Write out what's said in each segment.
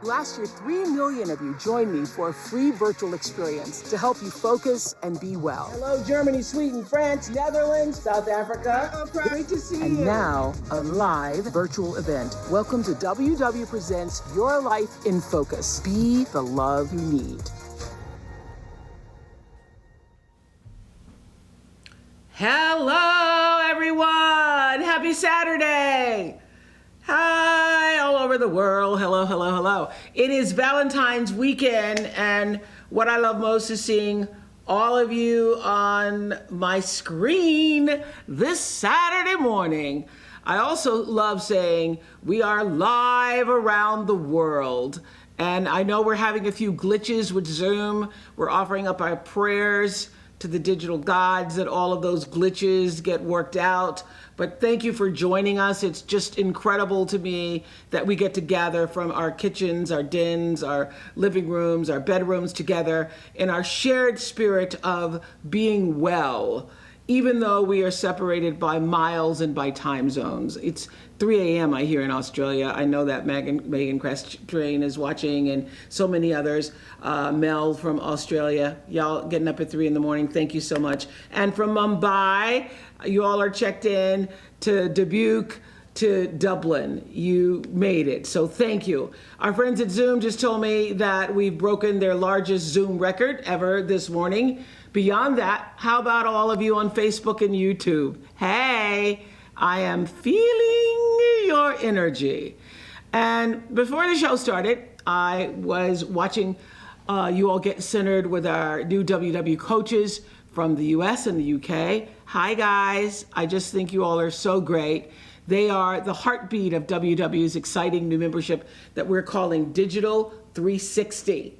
Last year, 3 million of you joined me for a free virtual experience to help you focus and be well. Hello, Germany, Sweden, France, Netherlands, South Africa. Oprah. Great to see you. And now, a live virtual event. Welcome to WW Presents Your Life in Focus. Be the love you need. Hello, everyone. Happy Saturday. Hi, all over the world. Hello, hello, hello. It is Valentine's weekend, and what I love most is seeing all of you on my screen this Saturday morning. I also love saying we are live around the world. And I know we're having a few glitches with Zoom. We're offering up our prayers to the digital gods that all of those glitches get worked out. But thank you for joining us. It's just incredible to me that we get to gather from our kitchens, our dens, our living rooms, our bedrooms together in our shared spirit of being well, even though we are separated by miles and by time zones. It's 3 a.m. I hear in Australia. I know that Megan Crest-Train is watching and so many others. Mel from Australia, y'all getting up at 3 in the morning. Thank you so much. And from Mumbai, you all are checked in, to Dubuque, to Dublin. You made it, so thank you. Our friends at Zoom just told me that we've broken their largest Zoom record ever this morning. Beyond that, how about all of you on Facebook and YouTube? Hey, I am feeling your energy. And before the show started, I was watching you all get centered with our new WW coaches from the US and the UK. Hi guys, I just think you all are so great. They are the heartbeat of WW's exciting new membership that we're calling Digital 360.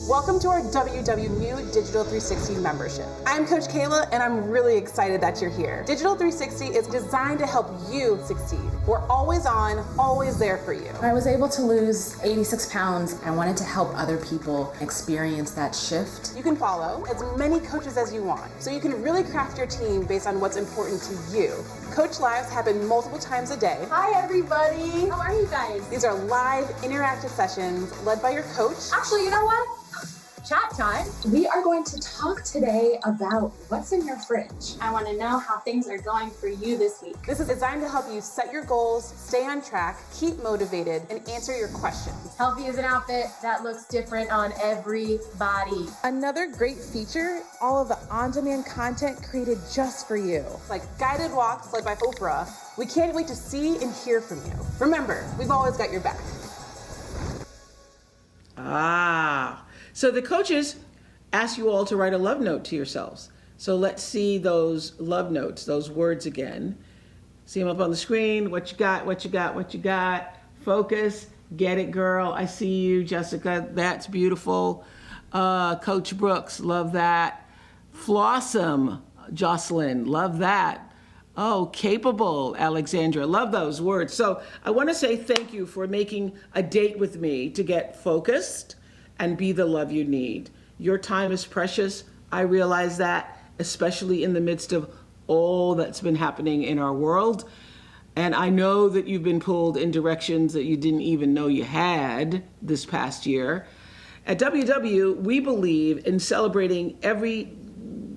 Welcome to our WW New Digital 360 membership. I'm Coach Kayla, and I'm really excited that you're here. Digital 360 is designed to help you succeed. We're always on, always there for you. I was able to lose 86 pounds. I wanted to help other people experience that shift. You can follow as many coaches as you want, so you can really craft your team based on what's important to you. Coach Lives happen multiple times a day. Hi everybody! How are you guys? These are live, interactive sessions led by your coach. Actually, you know what? Chat time. We are going to talk today about what's in your fridge. I want to know how things are going for you this week. This is designed to help you set your goals, stay on track, keep motivated, and answer your questions. Healthy is an outfit that looks different on everybody. Another great feature, all of the on-demand content created just for you. Like guided walks led by Oprah. We can't wait to see and hear from you. Remember, we've always got your back. So the coaches ask you all to write a love note to yourselves. So let's see those love notes, those words again. See them up on the screen. What you got, what you got, what you got. Focus, get it, girl. I see you, Jessica. That's beautiful. Coach Brooks, love that. Flossom, Jocelyn, love that. Oh, capable, Alexandra, love those words. So I want to say thank you for making a date with me to get focused and be the love you need. Your time is precious. I realize that, especially in the midst of all that's been happening in our world. And I know that you've been pulled in directions that you didn't even know you had this past year. At WW, we believe in celebrating every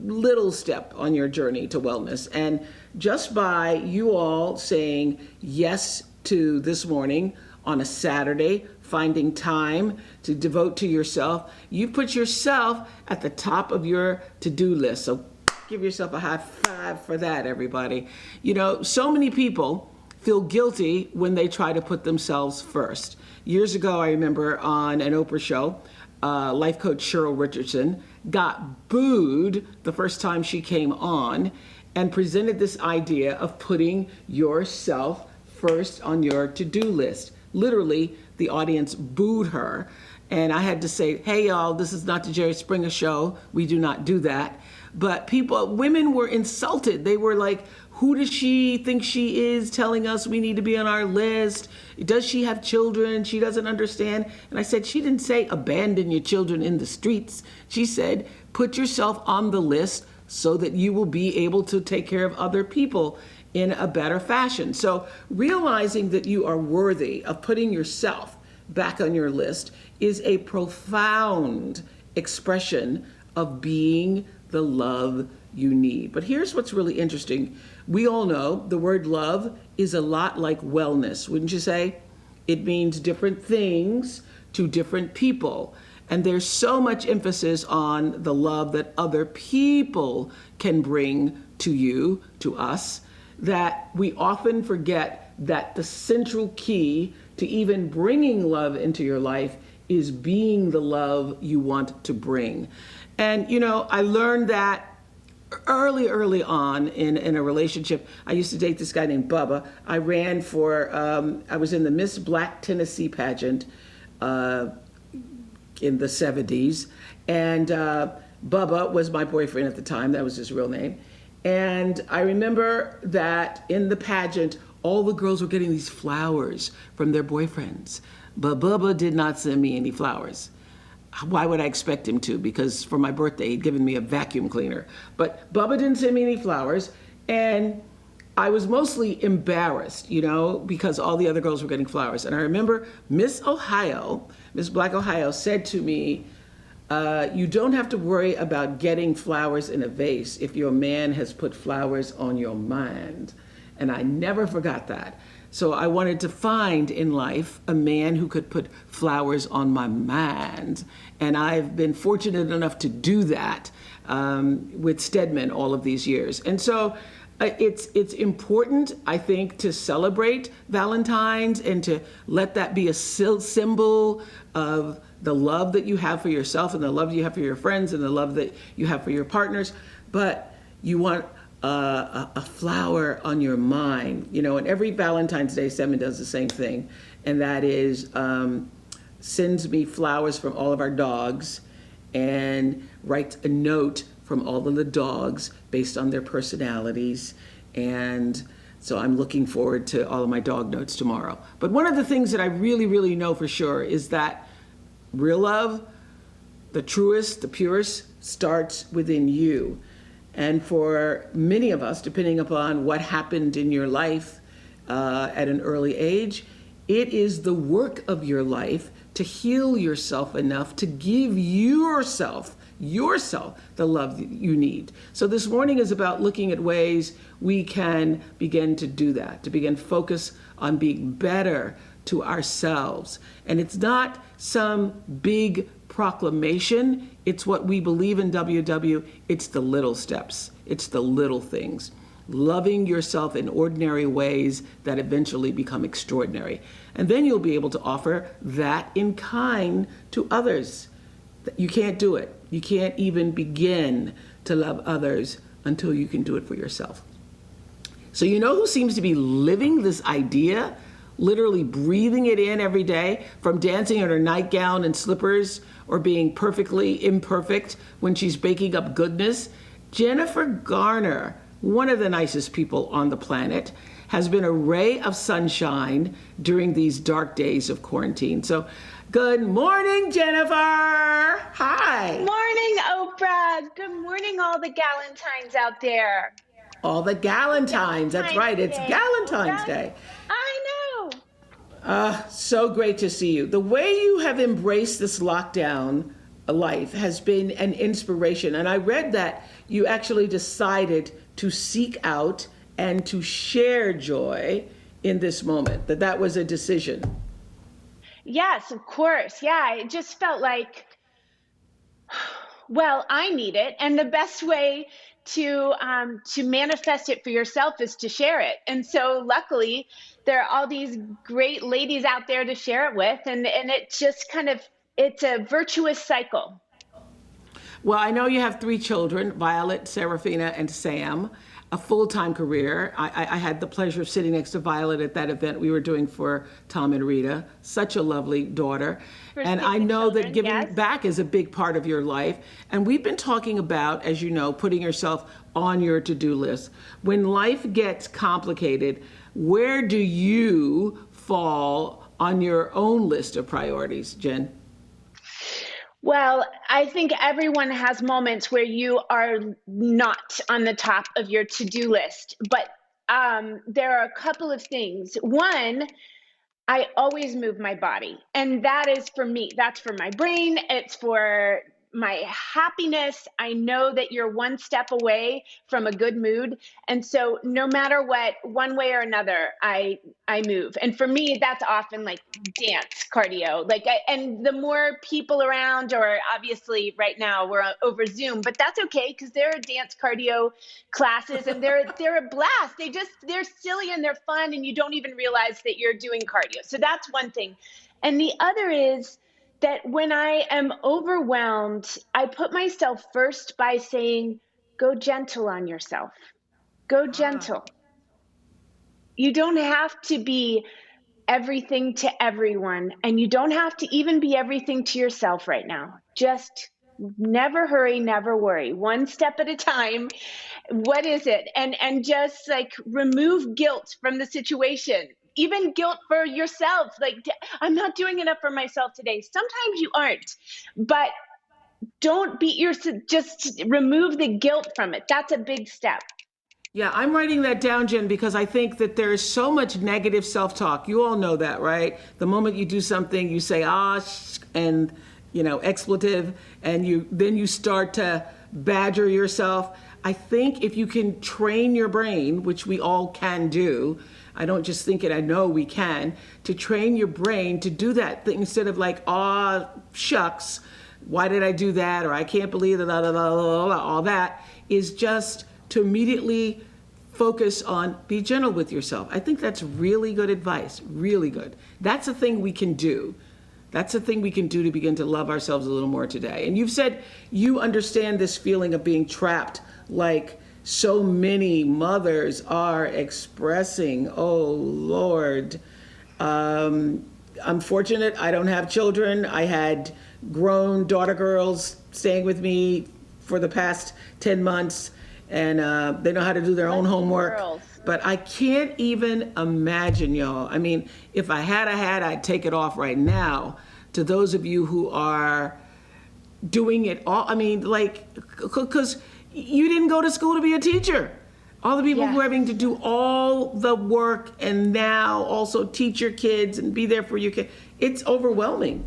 little step on your journey to wellness. And just by you all saying yes to this morning on a Saturday, finding time to devote to yourself, you put yourself at the top of your to-do list. So give yourself a high five for that, everybody. You know, so many people feel guilty when they try to put themselves first. Years ago, I remember on an Oprah show, life coach Cheryl Richardson got booed the first time she came on and presented this idea of putting yourself first on your to-do list. Literally, the audience booed her. And I had to say, hey, y'all, this is not the Jerry Springer show. We do not do that. But women were insulted. They were like, who does she think she is telling us we need to be on our list? Does she have children? She doesn't understand. And I said, she didn't say abandon your children in the streets. She said, put yourself on the list so that you will be able to take care of other people. in a better fashion. So realizing that you are worthy of putting yourself back on your list is a profound expression of being the love you need. But here's what's really interesting. We all know the word love is a lot like wellness, wouldn't you say? It means different things to different people. And there's so much emphasis on the love that other people can bring to you, to us, that we often forget that the central key to even bringing love into your life is being the love you want to bring. And, I learned that early on in a relationship. I used to date this guy named Bubba. I ran for, I was in the Miss Black Tennessee pageant in the 70s. And Bubba was my boyfriend at the time. That was his real name. And I remember that in the pageant, all the girls were getting these flowers from their boyfriends. But Bubba did not send me any flowers. Why would I expect him to? Because for my birthday, he'd given me a vacuum cleaner. But Bubba didn't send me any flowers. And I was mostly embarrassed, because all the other girls were getting flowers. And I remember Miss Black Ohio said to me, you don't have to worry about getting flowers in a vase if your man has put flowers on your mind. And I never forgot that. So I wanted to find in life a man who could put flowers on my mind. And I've been fortunate enough to do that with Stedman all of these years. And so it's important, I think, to celebrate Valentine's and to let that be a symbol of the love that you have for yourself and the love you have for your friends and the love that you have for your partners. But you want a flower on your mind, and every Valentine's Day, Stedman does the same thing. And that is sends me flowers from all of our dogs and writes a note from all of the dogs based on their personalities. And so I'm looking forward to all of my dog notes tomorrow. But one of the things that I really, really know for sure is that real love, the truest, the purest, starts within you. And for many of us, depending upon what happened in your life at an early age, it is the work of your life to heal yourself enough to give yourself the love that you need. So this morning is about looking at ways we can begin to do that, to begin focus on being better to ourselves. And it's not some big proclamation. It's what we believe in WW. It's the little steps. It's the little things. Loving yourself in ordinary ways that eventually become extraordinary. And then you'll be able to offer that in kind to others. You can't do it. You can't even begin to love others until you can do it for yourself. So who seems to be living this idea, literally breathing it in every day, from dancing in her nightgown and slippers or being perfectly imperfect when she's baking up goodness? Jennifer Garner, one of the nicest people on the planet, has been a ray of sunshine during these dark days of quarantine. So good morning, Jennifer. Hi. Morning, Oprah. Good morning, all the Galentines out there. All the Galentines. That's right. It's Day. Galentine's Day. I know. So great to see you. The way you have embraced this lockdown life has been an inspiration. And I read that you actually decided to seek out and to share joy in this moment, that was a decision. Yes, of course. Yeah, it just felt like, well, I need it. And the best way to manifest it for yourself is to share it. And so luckily, there are all these great ladies out there to share it with. And it just it's a virtuous cycle. Well, I know you have 3 children, Violet, Serafina, and Sam, a full-time career. I had the pleasure of sitting next to Violet at that event we were doing for Tom and Rita. Such a lovely daughter. And I know that giving back is a big part of your life. And we've been talking about, as you know, putting yourself on your to-do list. When life gets complicated, where do you fall on your own list of priorities, Jen? Well, I think everyone has moments where you are not on the top of your to-do list, but there are a couple of things. One, I always move my body. And that is for me. That's for my brain. It's for my happiness. I know that you're one step away from a good mood. And so no matter what, one way or another, I move. And for me, that's often like dance cardio. And the more people around, or obviously right now we're over Zoom, but that's okay because there are dance cardio classes and they're a blast. They're silly and they're fun and you don't even realize that you're doing cardio. So that's one thing. And the other is that when I am overwhelmed, I put myself first by saying, go gentle on yourself. Go gentle. You don't have to be everything to everyone, and you don't have to even be everything to yourself right now. Just never hurry, never worry. One step at a time. What is it? And just like remove guilt from the situation. Even guilt for yourself. Like, I'm not doing enough for myself today. Sometimes you aren't, but don't beat yourself. Just remove the guilt from it. That's a big step. Yeah, I'm writing that down, Jen, because I think that there is so much negative self-talk. You all know that, right? The moment you do something, you say, and, expletive, and then you start to badger yourself. I think if you can train your brain, which we all can do, I don't just think it, I know we can, to train your brain to do that thing instead of like, shucks, why did I do that? Or I can't believe that, all that is just to immediately focus on be gentle with yourself. I think that's really good advice, really good. That's a thing we can do. That's a thing we can do to begin to love ourselves a little more today. And you've said you understand this feeling of being trapped like so many mothers are expressing. Oh, Lord. I'm fortunate I don't have children. I had grown daughter girls staying with me for the past 10 months, and they know how to do their own homework. Girls. But I can't even imagine, y'all. I mean, if I had a hat, I'd take it off right now. To those of you who are doing it all, I mean, like, because you didn't go to school to be a teacher. All the people who are having to do all the work and now also teach your kids and be there for your kids, it's overwhelming.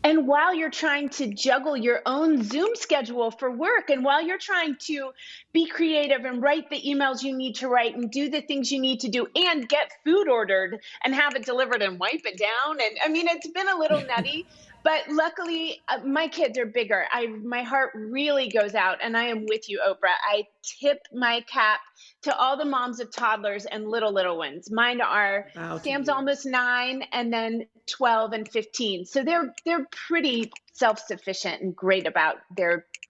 And while you're trying to juggle your own Zoom schedule for work, and while you're trying to be creative and write the emails you need to write and do the things you need to do and get food ordered and have it delivered and wipe it down. And I mean, it's been a little nutty, but luckily my kids are bigger. My heart really goes out, and I am with you, Oprah. I tip my cap to all the moms of toddlers and little ones. Mine are Sam's almost 9 and then 12 and 15. So they're pretty self-sufficient and great about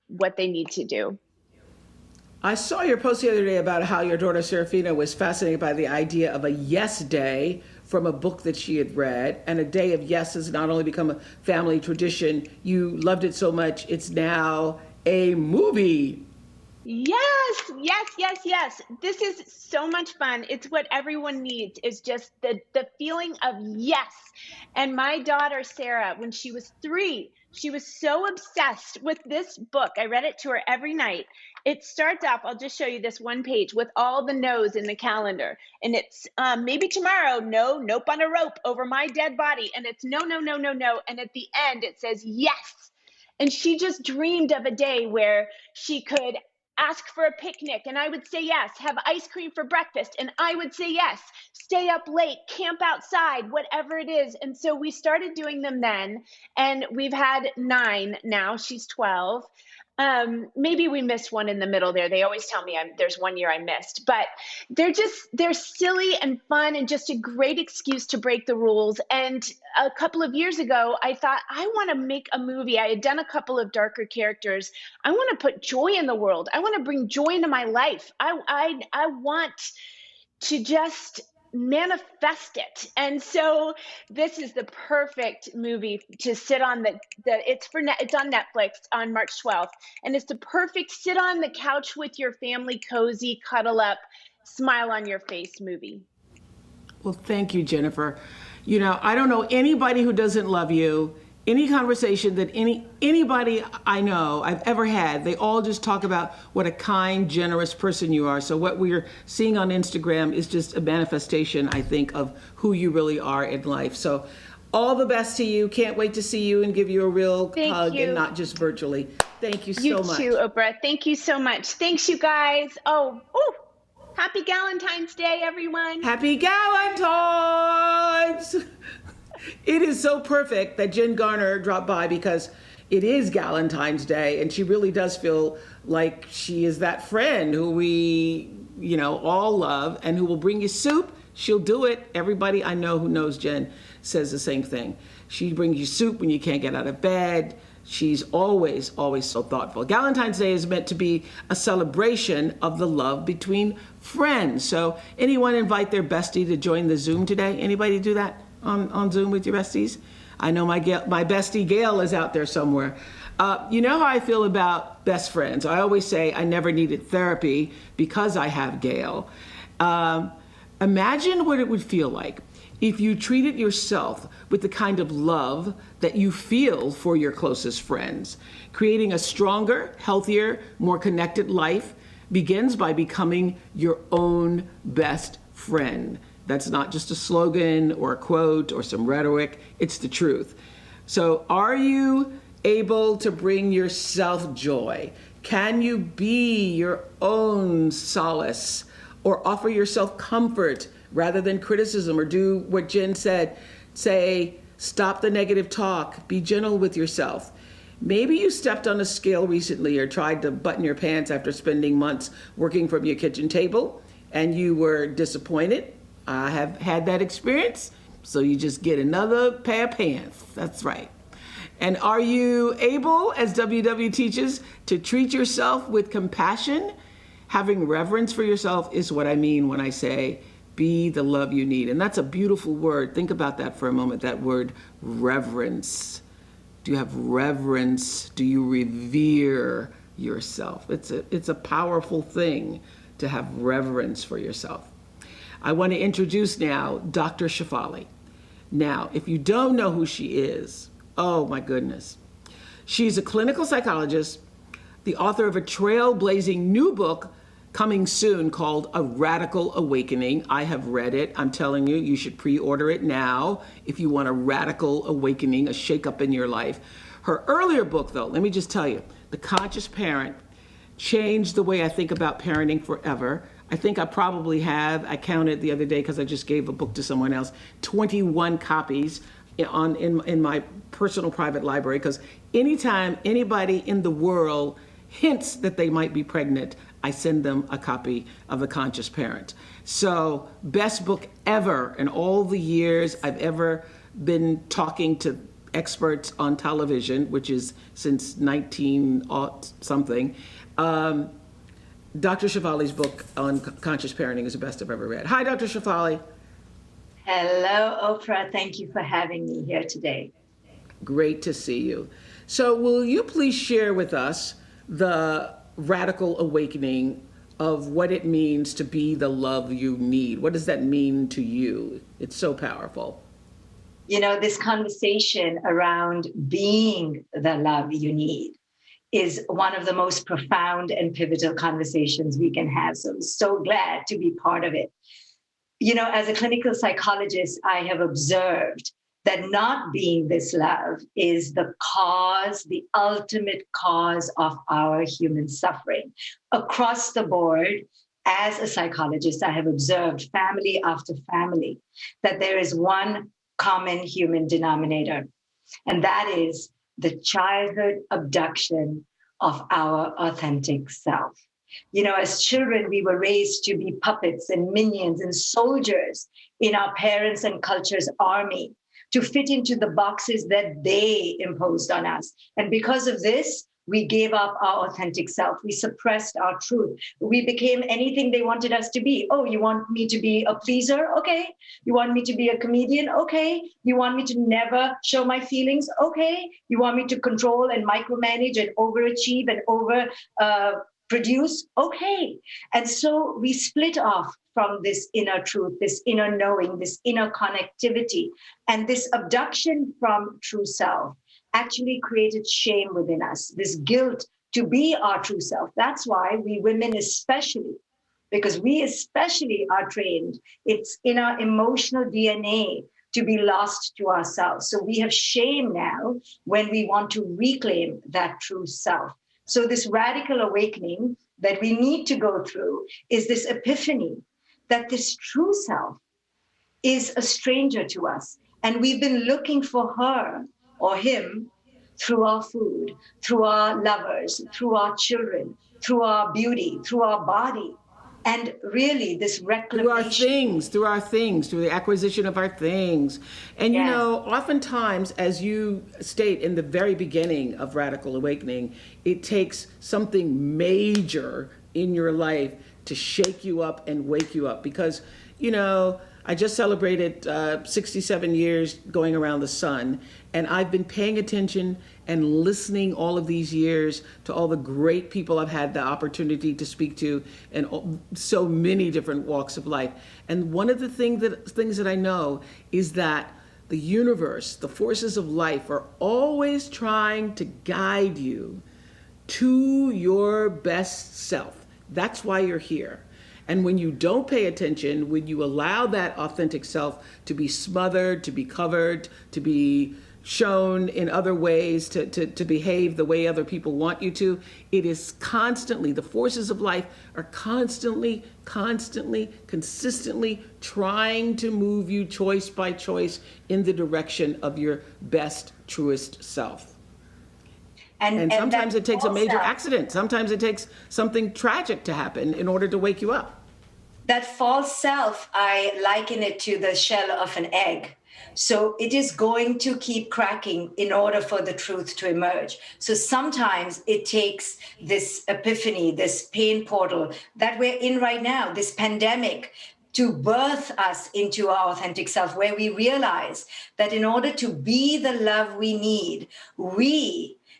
what they need to do. I saw your post the other day about how your daughter Serafina was fascinated by the idea of a yes day from a book that she had read. And a day of yes has not only become a family tradition, you loved it so much, it's now a movie. Yes. This is so much fun. It's what everyone needs, is just the feeling of yes. And my daughter, Sarah, when she was 3, she was so obsessed with this book. I read it to her every night. It starts off, I'll just show you this one page with all the no's in the calendar. And it's maybe tomorrow, no, nope on a rope over my dead body. And it's no. And at the end, it says yes. And she just dreamed of a day where she could ask for a picnic and I would say yes, have ice cream for breakfast and I would say yes, stay up late, camp outside, whatever it is. And so we started doing them then, and we've had 9 now. She's 12. Maybe we missed one in the middle there. They always tell me there's one year I missed, but they're silly and fun and just a great excuse to break the rules. And a couple of years ago, I thought, I want to make a movie. I had done a couple of darker characters. I want to put joy in the world. I want to bring joy into my life. I want to just manifest it. And so this is the perfect movie to sit on it's on Netflix on March 12th. And it's the perfect sit on the couch with your family, cozy, cuddle up, smile on your face movie. Well, thank you, Jennifer. I don't know anybody who doesn't love you, any conversation that anybody I know I've ever had, they all just talk about what a kind, generous person you are. So what we're seeing on Instagram is just a manifestation, I think, of who you really are in life. So all the best to you. Can't wait to see you and give you a real hug and not just virtually. Thank you so much. You too, Oprah. Thank you so much. Thanks, you guys. Happy Galentine's Day, everyone. Happy Galentine's! It is so perfect that Jen Garner dropped by because it is Galentine's Day, and she really does feel like she is that friend who we, all love and who will bring you soup. She'll do it. Everybody I know who knows Jen says the same thing. She brings you soup when you can't get out of bed. She's always, always so thoughtful. Galentine's Day is meant to be a celebration of the love between friends. So anyone invite their bestie to join the Zoom today? Anybody do that on Zoom with your besties? I know my bestie Gail is out there somewhere. You know how I feel about best friends. I always say I never needed therapy because I have Gail. Imagine what it would feel like if you treated yourself with the kind of love that you feel for your closest friends. Creating a stronger, healthier, more connected life begins by becoming your own best friend. That's not just a slogan or a quote or some rhetoric, it's the truth. So are you able to bring yourself joy? Can you be your own solace or offer yourself comfort rather than criticism, or do what Jen said, say, stop the negative talk, be gentle with yourself. Maybe you stepped on a scale recently or tried to button your pants after spending months working from your kitchen table and you were disappointed. I have had that experience, so you just get another pair of pants. That's right. And are you able, as WW teaches, to treat yourself with compassion? Having reverence for yourself is what I mean when I say, be the love you need. And that's a beautiful word. Think about that for a moment, that word reverence. Do you have reverence? Do you revere yourself? It's a powerful thing to have reverence for yourself. I want to introduce now Dr. Shefali. Now, if you don't know who she is, oh my goodness. She's a clinical psychologist, the author of a trailblazing new book coming soon called A Radical Awakening. I have read it. I'm telling you, you should pre-order it now if you want a radical awakening, a shakeup in your life. Her earlier book, though, let me just tell you, The Conscious Parent, changed the way I think about parenting forever. I think I probably have, I counted the other day because I just gave a book to someone else, 21 copies in my personal private library, because anytime anybody in the world hints that they might be pregnant, I send them a copy of The Conscious Parent. So, best book ever in all the years I've ever been talking to experts on television, which is since 19-something. Dr. Shefali's book on conscious parenting is the best I've ever read. Hi, Dr. Shefali. Hello, Oprah. Thank you for having me here today. Great to see you. So will you please share with us the radical awakening of what it means to be the love you need? What does that mean to you? It's so powerful. You know, this conversation around being the love you need is one of the most profound and pivotal conversations we can have. So I'm so glad to be part of it. You know, as a clinical psychologist, I have observed that not being this love is the cause, the ultimate cause of our human suffering. Across the board, as a psychologist, I have observed family after family that there is one common human denominator, and that is the childhood abduction of our authentic self. You know, as children, we were raised to be puppets and minions and soldiers in our parents' and culture's army, to fit into the boxes that they imposed on us. And because of this, we gave up our authentic self. We suppressed our truth. We became anything they wanted us to be. Oh, you want me to be a pleaser? Okay. You want me to be a comedian? Okay. You want me to never show my feelings? Okay. You want me to control and micromanage and overachieve and produce? Okay. And so we split off from this inner truth, this inner knowing, this inner connectivity, and this abduction from true self actually created shame within us, this guilt to be our true self. That's why we women, especially, because we especially are trained, it's in our emotional DNA to be lost to ourselves. So we have shame now when we want to reclaim that true self. So this radical awakening that we need to go through is this epiphany that this true self is a stranger to us. And we've been looking for her or him through our food, through our lovers, through our children, through our beauty, through our body. And really, this reclamation. Through our things, through the acquisition of our things. And Yes. oftentimes, as you state in the very beginning of Radical Awakening, it takes something major in your life to shake you up and wake you up. Because, I just celebrated 67 years going around the sun, and I've been paying attention and listening all of these years to all the great people I've had the opportunity to speak to in so many different walks of life. And one of the things that I know is that the universe, the forces of life, are always trying to guide you to your best self. That's why you're here. And when you don't pay attention, when you allow that authentic self to be smothered, to be covered, to be shown in other ways, to behave the way other people want you to, it is constantly, the forces of life are constantly, consistently trying to move you choice by choice in the direction of your best, truest self. And sometimes it takes a major accident. Sometimes it takes something tragic to happen in order to wake you up. That false self, I liken it to the shell of an egg. So it is going to keep cracking in order for the truth to emerge. So sometimes it takes this epiphany, this pain portal that we're in right now, this pandemic, to birth us into our authentic self, where we realize that in order to be the love we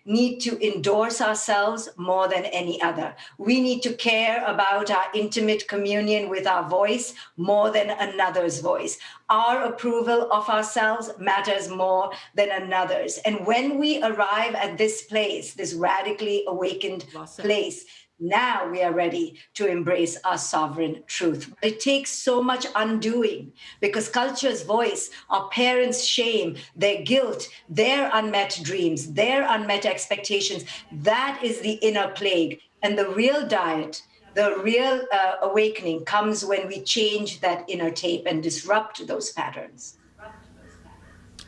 need to endorse ourselves more than any other. We need to care about our intimate communion with our voice more than another's voice. Our approval of ourselves matters more than another's. And when we arrive at this place, this radically awakened place, now we are ready to embrace our sovereign truth. It takes so much undoing because culture's voice, our parents' shame, their guilt, their unmet dreams, their unmet expectations, that is the inner plague. And the real diet, the real awakening comes when we change that inner tape and disrupt those patterns.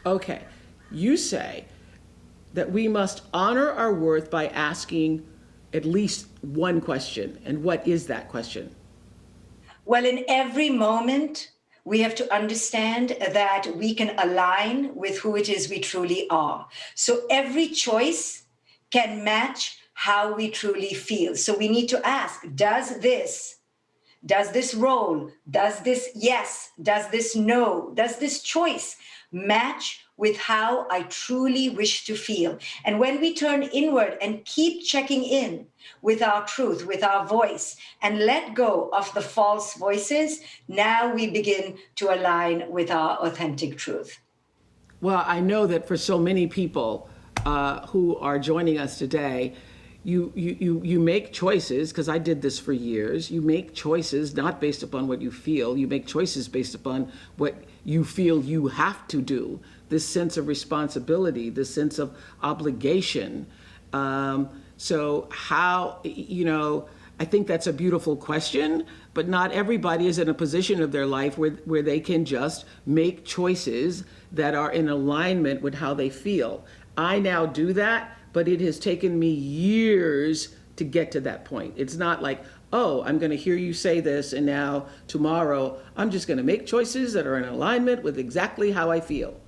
Okay, you say that we must honor our worth by asking at least one question. And what is that question? Well, in every moment, we have to understand that we can align with who it is we truly are. So every choice can match how we truly feel. So we need to ask, does this role, does this yes, does this no, does this choice match with how I truly wish to feel? And when we turn inward and keep checking in with our truth, with our voice, and let go of the false voices, now we begin to align with our authentic truth. Well, I know that for so many people who are joining us today, you make choices, because I did this for years. You make choices not based upon what you feel. You make choices based upon what you feel you have to do. This sense of responsibility, this sense of obligation. So how, I think that's a beautiful question, but not everybody is in a position of their life where they can just make choices that are in alignment with how they feel. I now do that, but it has taken me years to get to that point. It's not like, oh, I'm going to hear you say this, and now tomorrow I'm just going to make choices that are in alignment with exactly how I feel.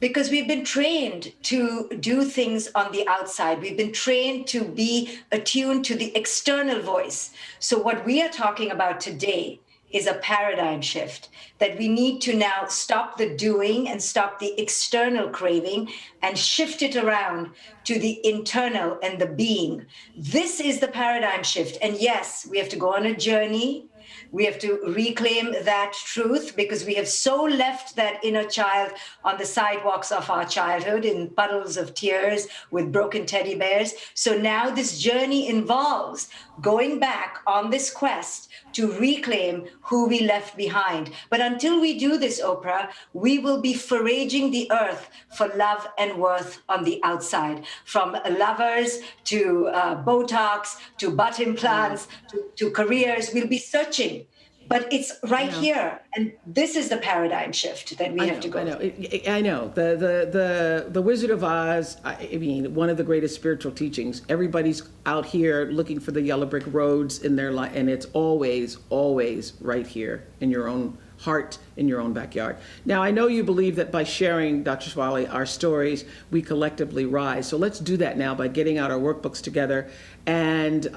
Because we've been trained to do things on the outside. We've been trained to be attuned to the external voice. So what we are talking about today is a paradigm shift, that we need to now stop the doing and stop the external craving and shift it around to the internal and the being. This is the paradigm shift. And yes, we have to go on a journey We have to reclaim that truth because we have so left that inner child on the sidewalks of our childhood in puddles of tears with broken teddy bears. So now this journey involves going back on this quest to reclaim who we left behind. But until we do this, Oprah, we will be foraging the earth for love and worth on the outside, from lovers to Botox to butt implants to careers. We'll be searching. But it's right here, and this is the paradigm shift that we have to go. I know. The Wizard of Oz. I mean, one of the greatest spiritual teachings. Everybody's out here looking for the yellow brick roads in their life, and it's always, always right here in your own heart, in your own backyard. Now, I know you believe that by sharing, Dr. Swali, our stories, we collectively rise. So let's do that now by getting out our workbooks together and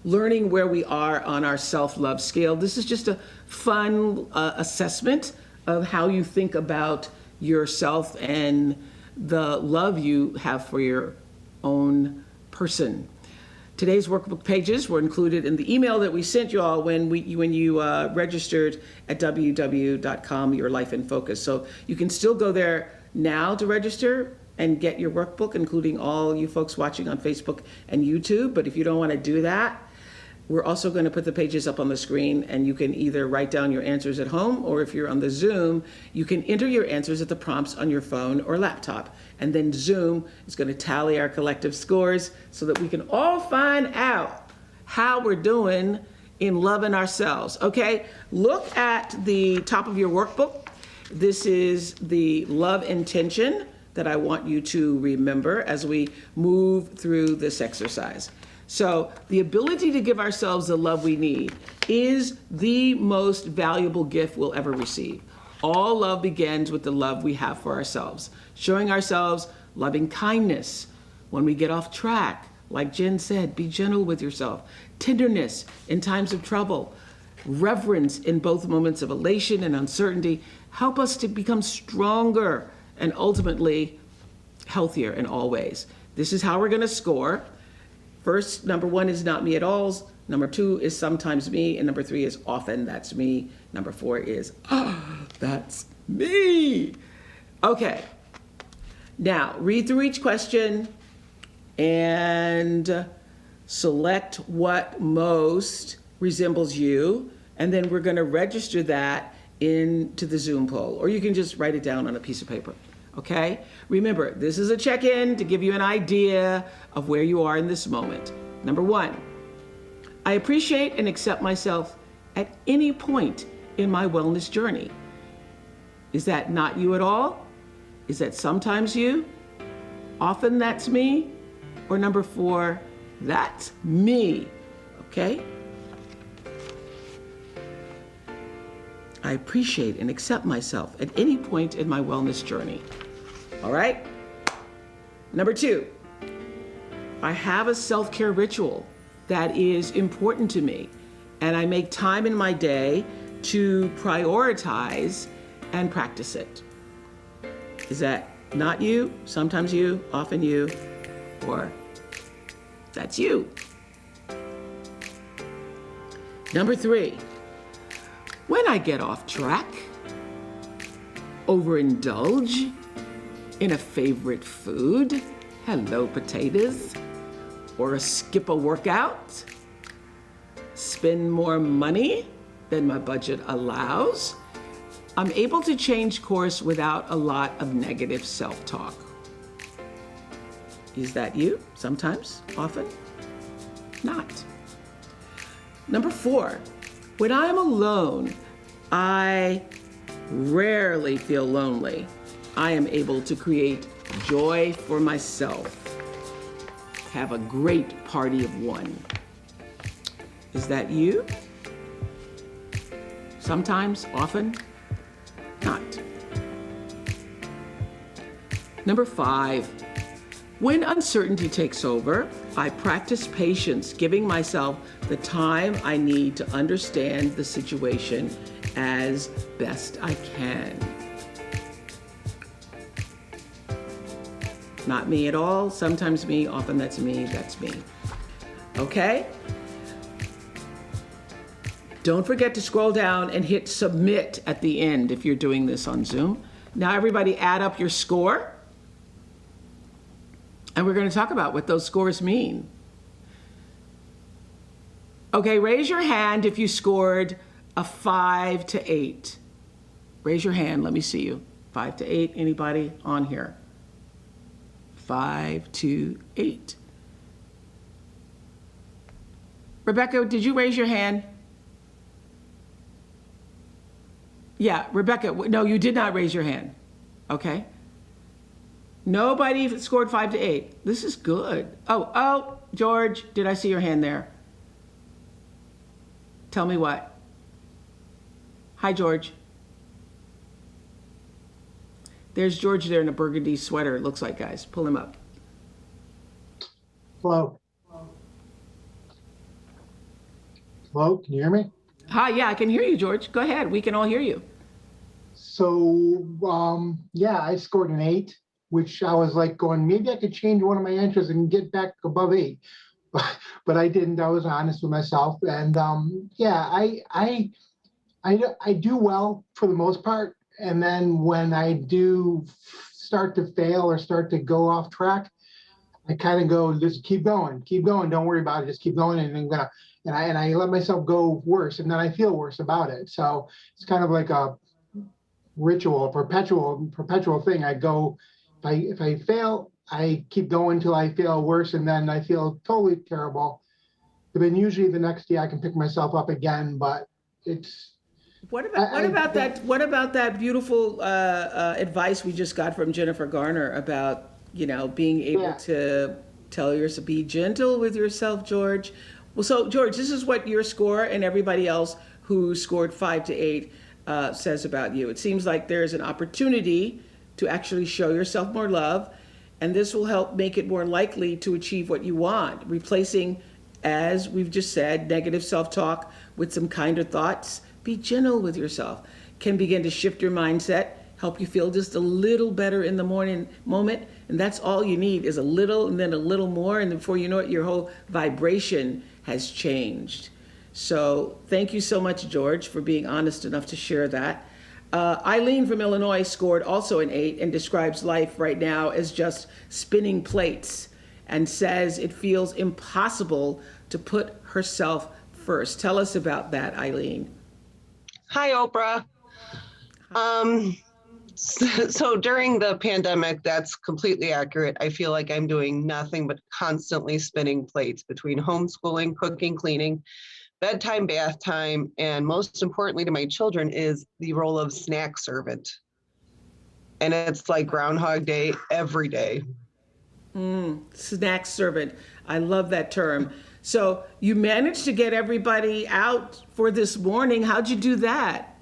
learning where we are on our self-love scale. This is just a fun assessment of how you think about yourself and the love you have for your own person. Today's workbook pages were included in the email that we sent you all when you registered at www.com, Your Life in Focus. So you can still go there now to register and get your workbook, including all you folks watching on Facebook and YouTube. But if you don't want to do that, we're also going to put the pages up on the screen, and you can either write down your answers at home, or if you're on the Zoom, you can enter your answers at the prompts on your phone or laptop. And then Zoom is going to tally our collective scores so that we can all find out how we're doing in loving ourselves. Okay, look at the top of your workbook. This is the love intention that I want you to remember as we move through this exercise. So the ability to give ourselves the love we need is the most valuable gift we'll ever receive. All love begins with the love we have for ourselves, showing ourselves loving kindness when we get off track. Like Jen said, be gentle with yourself. Tenderness in times of trouble. Reverence in both moments of elation and uncertainty. Help us to become stronger and ultimately healthier in all ways. This is how we're going to score. First, number 1 is not me at all. Number 2 is sometimes me. And number 3 is often that's me. Number 4 is, that's me. Okay. Now, read through each question and select what most resembles you. And then we're going to register that into the Zoom poll. Or you can just write it down on a piece of paper. Okay? Remember, this is a check-in to give you an idea of where you are in this moment. Number 1, I appreciate and accept myself at any point in my wellness journey. Is that not you at all? Is that sometimes you? Often that's me? Or number 4, that's me. Okay? I appreciate and accept myself at any point in my wellness journey. All right? Number 2, I have a self-care ritual that is important to me, and I make time in my day to prioritize and practice it. Is that not you, sometimes you, often you, or that's you? Number 3, when I get off track, overindulge in a favorite food, hello potatoes, or skip a workout, spend more money than my budget allows, I'm able to change course without a lot of negative self-talk. Is that you? Sometimes? Often? Not. Number 4, when I'm alone, I rarely feel lonely. I am able to create joy for myself. Have a great party of one. Is that you? Sometimes, often, not. Number 5, when uncertainty takes over, I practice patience, giving myself the time I need to understand the situation as best I can. Not me at all, sometimes me, often that's me. Okay? Don't forget to scroll down and hit submit at the end if you're doing this on Zoom. Now everybody add up your score. And we're going to talk about what those scores mean. Okay, raise your hand if you scored a 5 to 8. Raise your hand, let me see you. 5 to 8, anybody on here? 5 to 8. Rebecca, did you raise your hand? Yeah, Rebecca, no, you did not raise your hand. Okay. Nobody scored 5 to 8. This is good. Oh, George, did I see your hand there? Tell me what? Hi, George. There's George there in a burgundy sweater, it looks like, guys. Pull him up. Hello. Hello, can you hear me? Hi, yeah, I can hear you, George. Go ahead. We can all hear you. So, yeah, I scored an 8, which I was like going, maybe I could change one of my answers and get back above 8. But I didn't. I was honest with myself. And yeah, I do well for the most part. And then when I do start to fail or start to go off track, I kind of go, just keep going, don't worry about it, just keep going, and I let myself go worse, and then I feel worse about it. So it's kind of like a ritual, perpetual thing. I go, if I fail, I keep going until I feel worse, and then I feel totally terrible. But then usually the next day I can pick myself up again, but it's. What about that beautiful advice we just got from Jennifer Garner about, being able to tell yourself, be gentle with yourself, George? Well, so George, this is what your score and everybody else who scored 5 to 8 says about you. It seems like there's an opportunity to actually show yourself more love, and this will help make it more likely to achieve what you want, replacing, as we've just said, negative self-talk with some kinder thoughts. Be gentle with yourself. Can begin to shift your mindset, help you feel just a little better in the moment, and that's all you need is a little and then a little more, and before you know it, your whole vibration has changed. So thank you so much, George, for being honest enough to share that. Eileen from Illinois scored also an 8 and describes life right now as just spinning plates and says it feels impossible to put herself first. Tell us about that, Eileen. Hi, Oprah. So during the pandemic, that's completely accurate. I feel like I'm doing nothing but constantly spinning plates between homeschooling, cooking, cleaning, bedtime, bath time, and most importantly to my children is the role of snack servant. And it's like Groundhog Day every day. Snack servant. I love that term. So you managed to get everybody out for this morning. How'd you do that?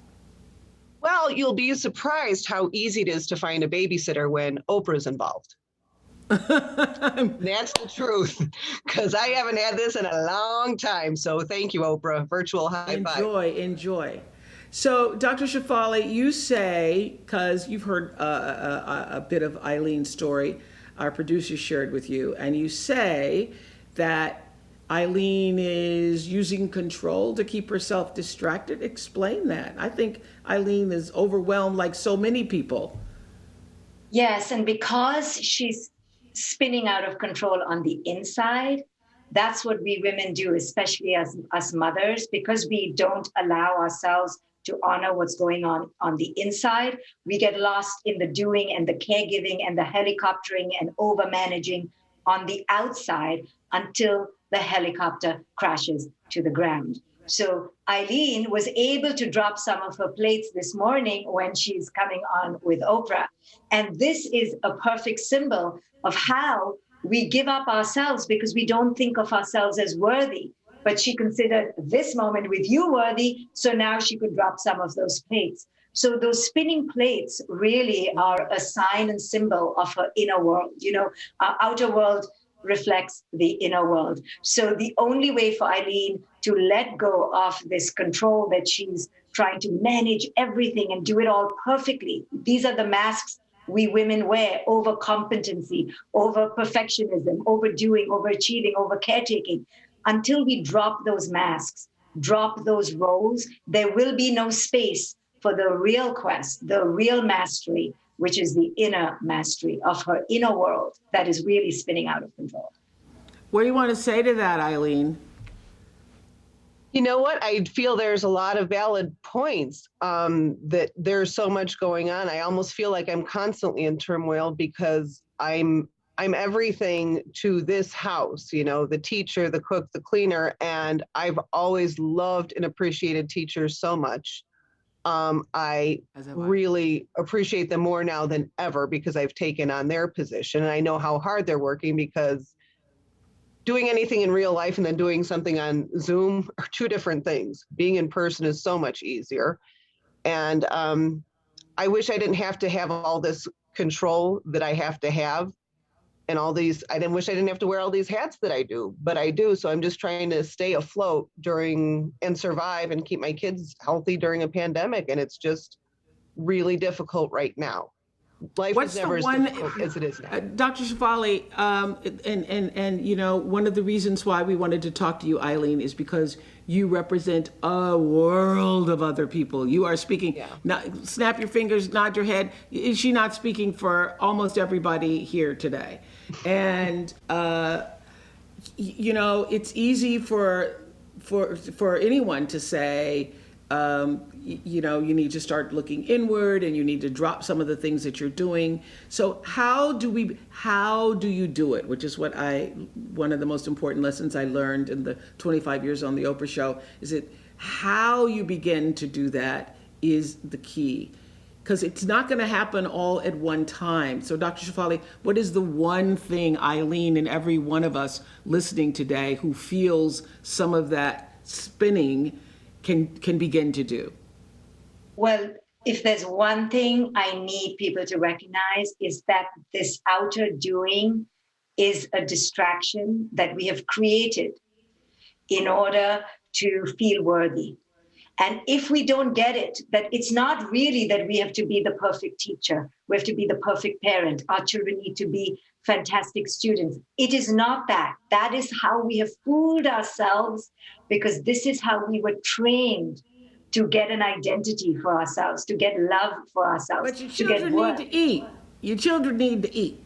Well, you'll be surprised how easy it is to find a babysitter when Oprah's involved. That's the truth, because I haven't had this in a long time. So thank you, Oprah. Virtual high five. Enjoy. So, Dr. Shefali, you say, because you've heard a bit of Eileen's story, our producer shared with you, and you say that Eileen is using control to keep herself distracted. Explain that. I think Eileen is overwhelmed like so many people. Yes, and because she's spinning out of control on the inside, that's what we women do, especially as us mothers, because we don't allow ourselves to honor what's going on the inside. We get lost in the doing and the caregiving and the helicoptering and over managing on the outside until the helicopter crashes to the ground. So Eileen was able to drop some of her plates this morning when she's coming on with Oprah. And this is a perfect symbol of how we give up ourselves because we don't think of ourselves as worthy. But she considered this moment with you worthy, so now she could drop some of those plates. So those spinning plates really are a sign and symbol of her inner world. Our outer world reflects the inner world. So the only way for Eileen to let go of this control that she's trying to manage everything and do it all perfectly. These are the masks we women wear: over competency, over perfectionism, overdoing, overachieving, over caretaking. Until we drop those masks drop those roles, there will be no space for the real quest, the real mastery, which is the inner mastery of her inner world that is really spinning out of control. What do you want to say to that, Eileen? You know what? I feel there's a lot of valid points, that there's so much going on. I almost feel like I'm constantly in turmoil because I'm everything to this house, the teacher, the cook, the cleaner, and I've always loved and appreciated teachers so much. I really appreciate them more now than ever because I've taken on their position, and I know how hard they're working because doing anything in real life and then doing something on Zoom are two different things. Being in person is so much easier. And I wish I didn't have to have all this control that I have to have and all these, wish I didn't have to wear all these hats that I do, but I do. So I'm just trying to stay afloat and survive and keep my kids healthy during a pandemic. And it's just really difficult right now. Life is never as difficult as it is now. Dr. Shefali, and one of the reasons why we wanted to talk to you, Eileen, is because you represent a world of other people. You are speaking, snap your fingers, nod your head. Is she not speaking for almost everybody here today? And, it's easy for anyone to say, you need to start looking inward and you need to drop some of the things that you're doing. So how do you do it? Which is one of the most important lessons I learned in the 25 years on the Oprah show, is that how you begin to do that is the key. Because it's not going to happen all at one time. So Dr. Shefali, what is the one thing Eileen and every one of us listening today who feels some of that spinning can begin to do? Well, if there's one thing I need people to recognize is that this outer doing is a distraction that we have created in order to feel worthy. And if we don't get it, that it's not really that we have to be the perfect teacher, we have to be the perfect parent, our children need to be fantastic students. It is not that. That is how we have fooled ourselves, because this is how we were trained to get an identity for ourselves, to get love for ourselves. But your children need to eat. Your children need to eat.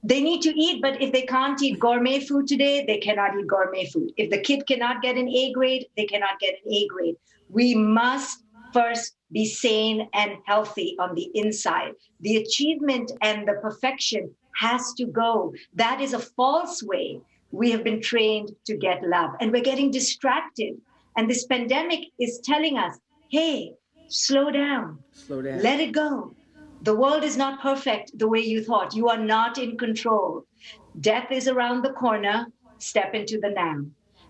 They need to eat, but if they can't eat gourmet food today, they cannot eat gourmet food. If the kid cannot get an A grade, they cannot get an A grade. We must first be sane and healthy on the inside. The achievement and the perfection has to go. That is a false way we have been trained to get love. And we're getting distracted. And this pandemic is telling us, hey, slow down. Slow down. Let it go. The world is not perfect the way you thought. You are not in control. Death is around the corner. Step into the now.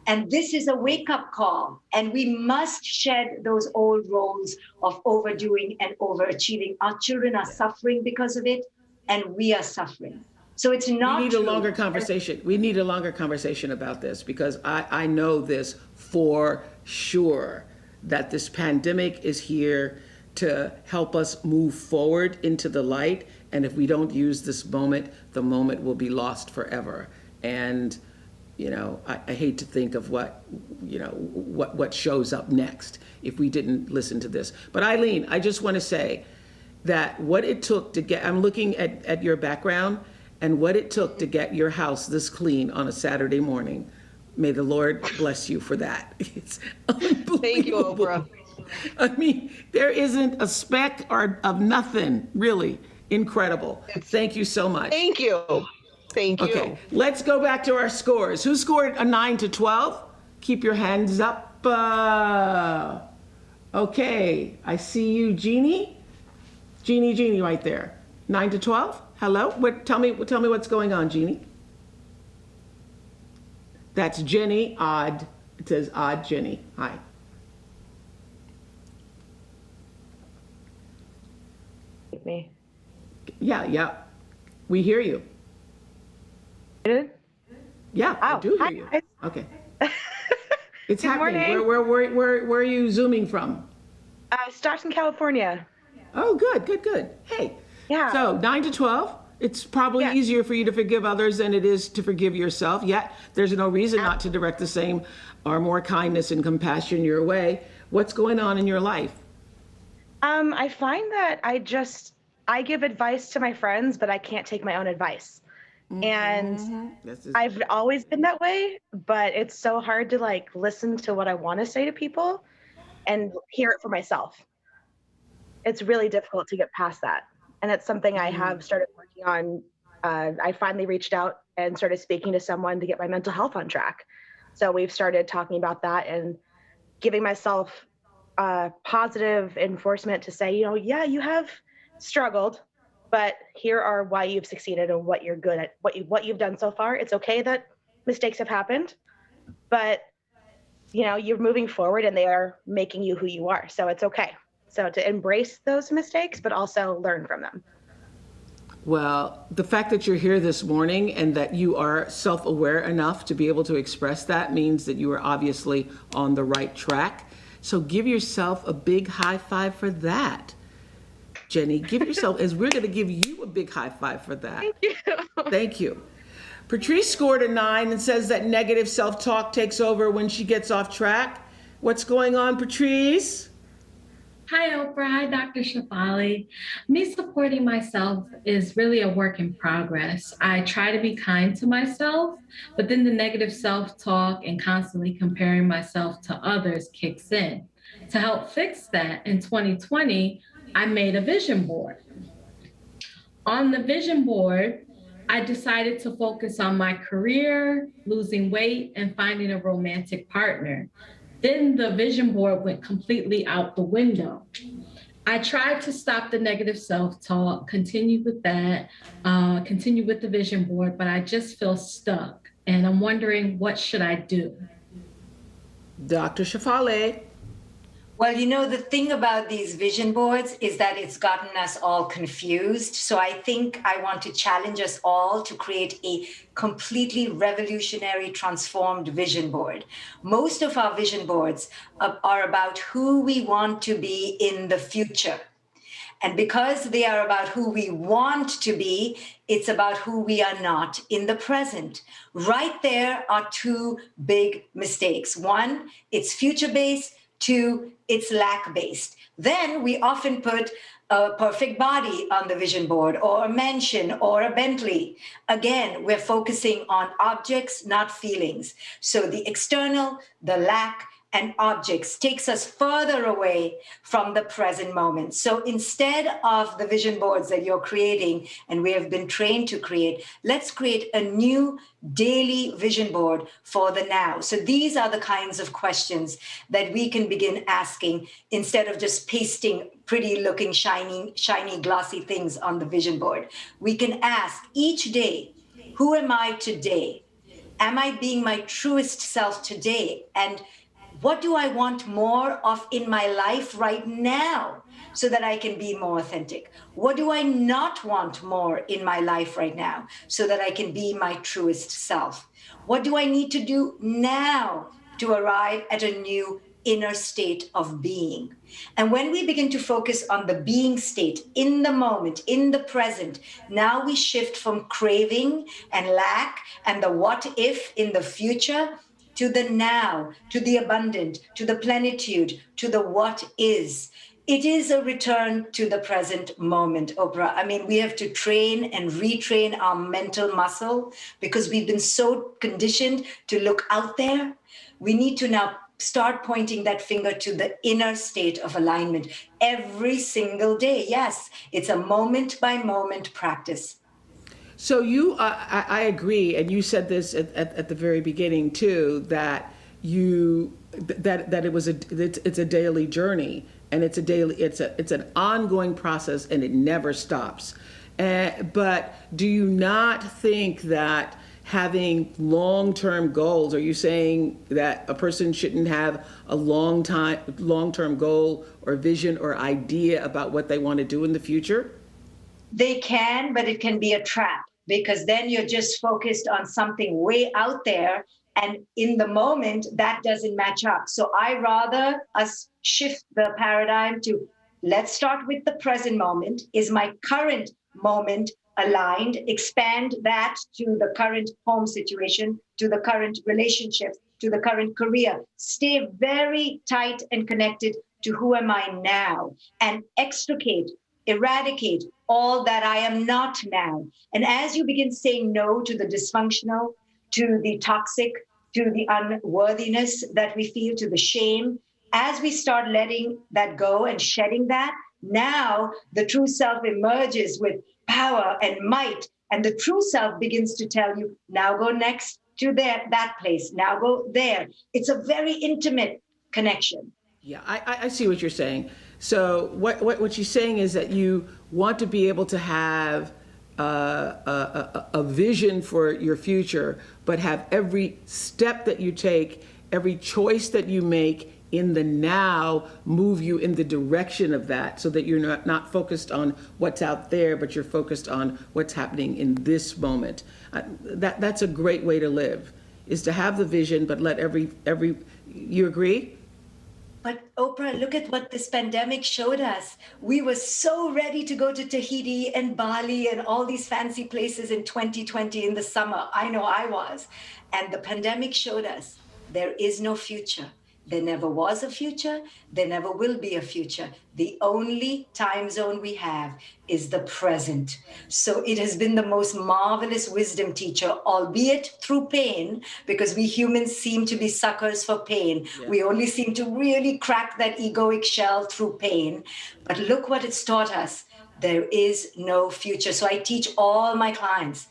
And this is a wake-up call. And we must shed those old roles of overdoing and overachieving. Our children are suffering because of it, and we are suffering. So it's not. We need a longer conversation. We need a longer conversation about this, because I know this for sure, that this pandemic is here to help us move forward into the light. And if we don't use this moment, the moment will be lost forever. And I hate to think of what shows up next if we didn't listen to this. But Eileen, I just want to say that what it took to get, I'm looking at your background, and what it took to get your house this clean on a Saturday morning. May the Lord bless you for that. It's unbelievable. Thank you, Oprah. I mean, there isn't a speck of nothing, really. Incredible. Thank you so much. Thank you. Thank you. Okay, let's go back to our scores. Who scored a 9 to 12? Keep your hands up. Okay, I see you, Jeannie. Jeannie right there. 9 to 12? Hello? Tell me what's going on, Jeannie. That's Jenny, odd. It says odd Jenny. Hi. Me. Yeah. We hear you. Yeah, I do hear you. Okay. It's Good happening. morning. Where are you zooming from? Stockton, California. Oh, good. Hey. Yeah. So 9 to 12. It's probably easier for you to forgive others than it is to forgive yourself. Yet there's no reason not to direct the same or more kindness and compassion your way. What's going on in your life? I find that I give advice to my friends, but I can't take my own advice. And I've always been that way, but it's so hard to like listen to what I want to say to people and hear it for myself. It's really difficult to get past that. And it's something I have started working on. I finally reached out and started speaking to someone to get my mental health on track. So we've started talking about that and giving myself positive enforcement to say, yeah, you have struggled, but here are why you've succeeded and what you're good at, what you've done so far. It's okay that mistakes have happened, but you're moving forward and they are making you who you are. So it's okay. So to embrace those mistakes, but also learn from them. Well, the fact that you're here this morning and that you are self-aware enough to be able to express that means that you are obviously on the right track. So give yourself a big high five for that. Jenny, give yourself, as we're going to give you a big high five for that. Thank you. Thank you. Patrice scored a 9 and says that negative self-talk takes over when she gets off track. What's going on, Patrice? Hi, Oprah. Hi, Dr. Shafali. Me supporting myself is really a work in progress. I try to be kind to myself, but then the negative self-talk and constantly comparing myself to others kicks in. To help fix that, in 2020, I made a vision board. On the vision board, I decided to focus on my career, losing weight, and finding a romantic partner. Then the vision board went completely out the window. I tried to stop the negative self-talk, continue with that, continue with the vision board, but I just feel stuck. And I'm wondering, what should I do? Dr. Shafale. Well, the thing about these vision boards is that it's gotten us all confused. So I think I want to challenge us all to create a completely revolutionary, transformed vision board. Most of our vision boards are about who we want to be in the future. And because they are about who we want to be, it's about who we are not in the present. Right there are two big mistakes. One, it's future-based. Two, it's lack-based. Then we often put a perfect body on the vision board, or a mansion, or a Bentley. Again, we're focusing on objects, not feelings. So the external, the lack, and objects takes us further away from the present moment. So instead of the vision boards that you're creating, and we have been trained to create, let's create a new daily vision board for the now. So these are the kinds of questions that we can begin asking instead of just pasting pretty looking, shiny, glossy things on the vision board. We can ask each day, who am I today? Am I being my truest self today? And what do I want more of in my life right now so that I can be more authentic? What do I not want more in my life right now so that I can be my truest self? What do I need to do now to arrive at a new inner state of being? And when we begin to focus on the being state in the moment, in the present, now we shift from craving and lack and the what if in the future to the now, to the abundant, to the plenitude, to the what is. It is a return to the present moment, Oprah. I mean, we have to train and retrain our mental muscle because we've been so conditioned to look out there. We need to now start pointing that finger to the inner state of alignment every single day. Yes, it's a moment by moment practice. So I agree, and you said this at the very beginning too, that it's a daily journey, and it's an ongoing process, and it never stops. But do you not think that having long-term goals, are you saying that a person shouldn't have a long-term goal or vision or idea about what they want to do in the future? They can, but it can be a trap because then you're just focused on something way out there. And in the moment, that doesn't match up. So I rather us shift the paradigm to let's start with the present moment. Is my current moment aligned, expand that to the current home situation, to the current relationships, to the current career. Stay very tight and connected to who am I now, and extricate, eradicate all that I am not now. And as you begin saying no to the dysfunctional, to the toxic, to the unworthiness that we feel, to the shame, as we start letting that go and shedding that, now the true self emerges with power and might. And the true self begins to tell you, now go next to that place, now go there. It's a very intimate connection. Yeah, I see what you're saying. So what she's saying is that you want to be able to have a vision for your future, but have every step that you take, every choice that you make in the now move you in the direction of that, so that you're not focused on what's out there, but you're focused on what's happening in this moment. That's a great way to live, is to have the vision, but let every you agree? But Oprah, look at what this pandemic showed us. We were so ready to go to Tahiti and Bali and all these fancy places in 2020 in the summer. I know I was. And the pandemic showed us there is no future. There never was a future. There never will be a future. The only time zone we have is the present. So it has been the most marvelous wisdom teacher, albeit through pain, because we humans seem to be suckers for pain. Yeah. We only seem to really crack that egoic shell through pain. But look what it's taught us. There is no future. So I teach all my clients,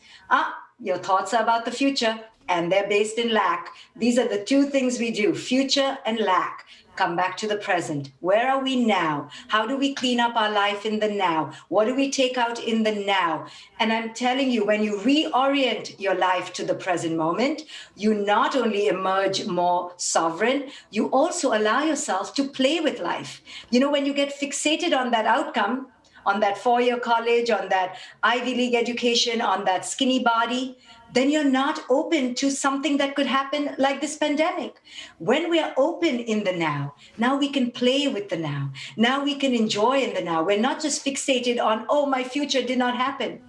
your thoughts are about the future, and they're based in lack. These are the two things we do, future and lack. Come back to the present. Where are we now? How do we clean up our life in the now? What do we take out in the now? And I'm telling you, when you reorient your life to the present moment, you not only emerge more sovereign, you also allow yourself to play with life. You know, when you get fixated on that outcome, on that four-year college, on that Ivy League education, on that skinny body, then you're not open to something that could happen like this pandemic. When we are open in the now we can play with the now. Now we can enjoy in the now. We're not just fixated on, oh, my future did not happen.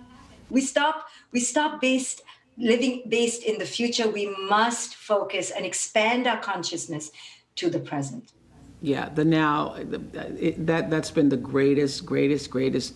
We stop living based in the future. We must focus and expand our consciousness to the present. Yeah, the now, that's been the greatest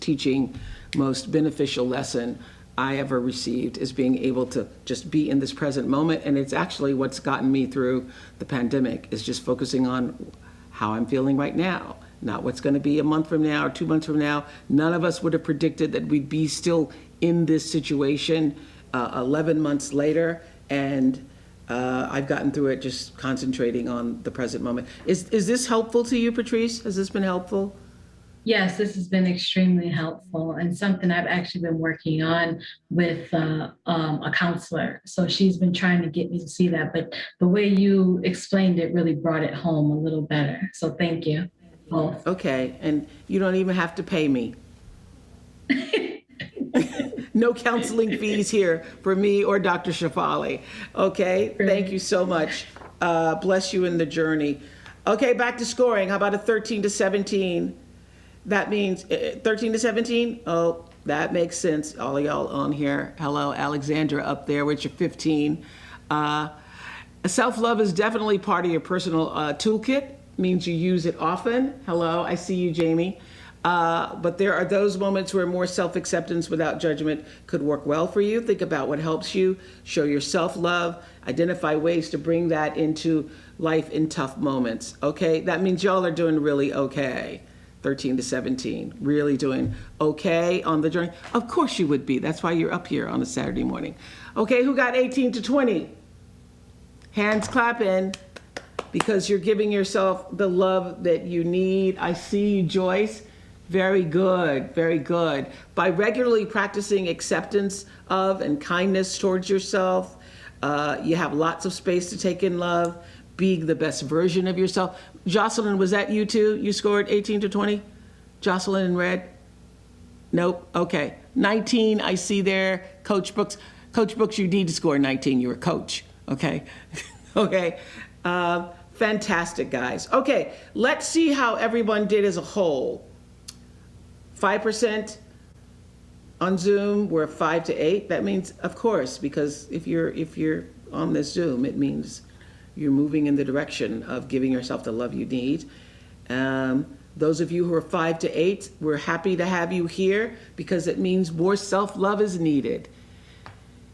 teaching, most beneficial lesson I ever received, is being able to just be in this present moment. And it's actually what's gotten me through the pandemic, is just focusing on how I'm feeling right now, not what's going to be a month from now or 2 months from now. None of us would have predicted that we'd be still in this situation 11 months later. And I've gotten through it just concentrating on the present moment. Is this helpful to you, Patrice? Has this been helpful? Yes, this has been extremely helpful, and something I've actually been working on with a counselor. So she's been trying to get me to see that, but the way you explained it really brought it home a little better. So thank you both. Okay, and you don't even have to pay me. No counseling fees here for me or Dr. Shefali. Okay, thank you so much. Bless you in the journey. Okay, back to scoring. How about a 13 to 17? That means 13 to 17? Oh, that makes sense. All of y'all on here. Hello, Alexandra up there with your 15. Self-love is definitely part of your personal toolkit. Means you use it often. Hello, I see you, Jamie. But there are those moments where more self-acceptance without judgment could work well for you. Think about what helps you. Show your self-love. Identify ways to bring that into life in tough moments. Okay, that means y'all are doing really okay. 13 to 17, really doing okay on the journey. Of course you would be. That's why you're up here on a Saturday morning. Okay, who got 18 to 20? Hands clapping, because you're giving yourself the love that you need. I see you, Joyce. Very good, very good. By regularly practicing acceptance of and kindness towards yourself, you have lots of space to take in love, being the best version of yourself. Jocelyn, was that you too? You scored 18 to 20? Jocelyn in red? Nope, okay. 19, I see there. Coach Brooks. Coach Brooks, you need to score 19. You're a coach, okay? Okay. Fantastic, guys. Okay, let's see how everyone did as a whole. 5%, on Zoom, we're 5 to 8. That means, of course, because if you're on this Zoom, it means you're moving in the direction of giving yourself the love you need. Those of you who are 5 to 8, we're happy to have you here because it means more self-love is needed.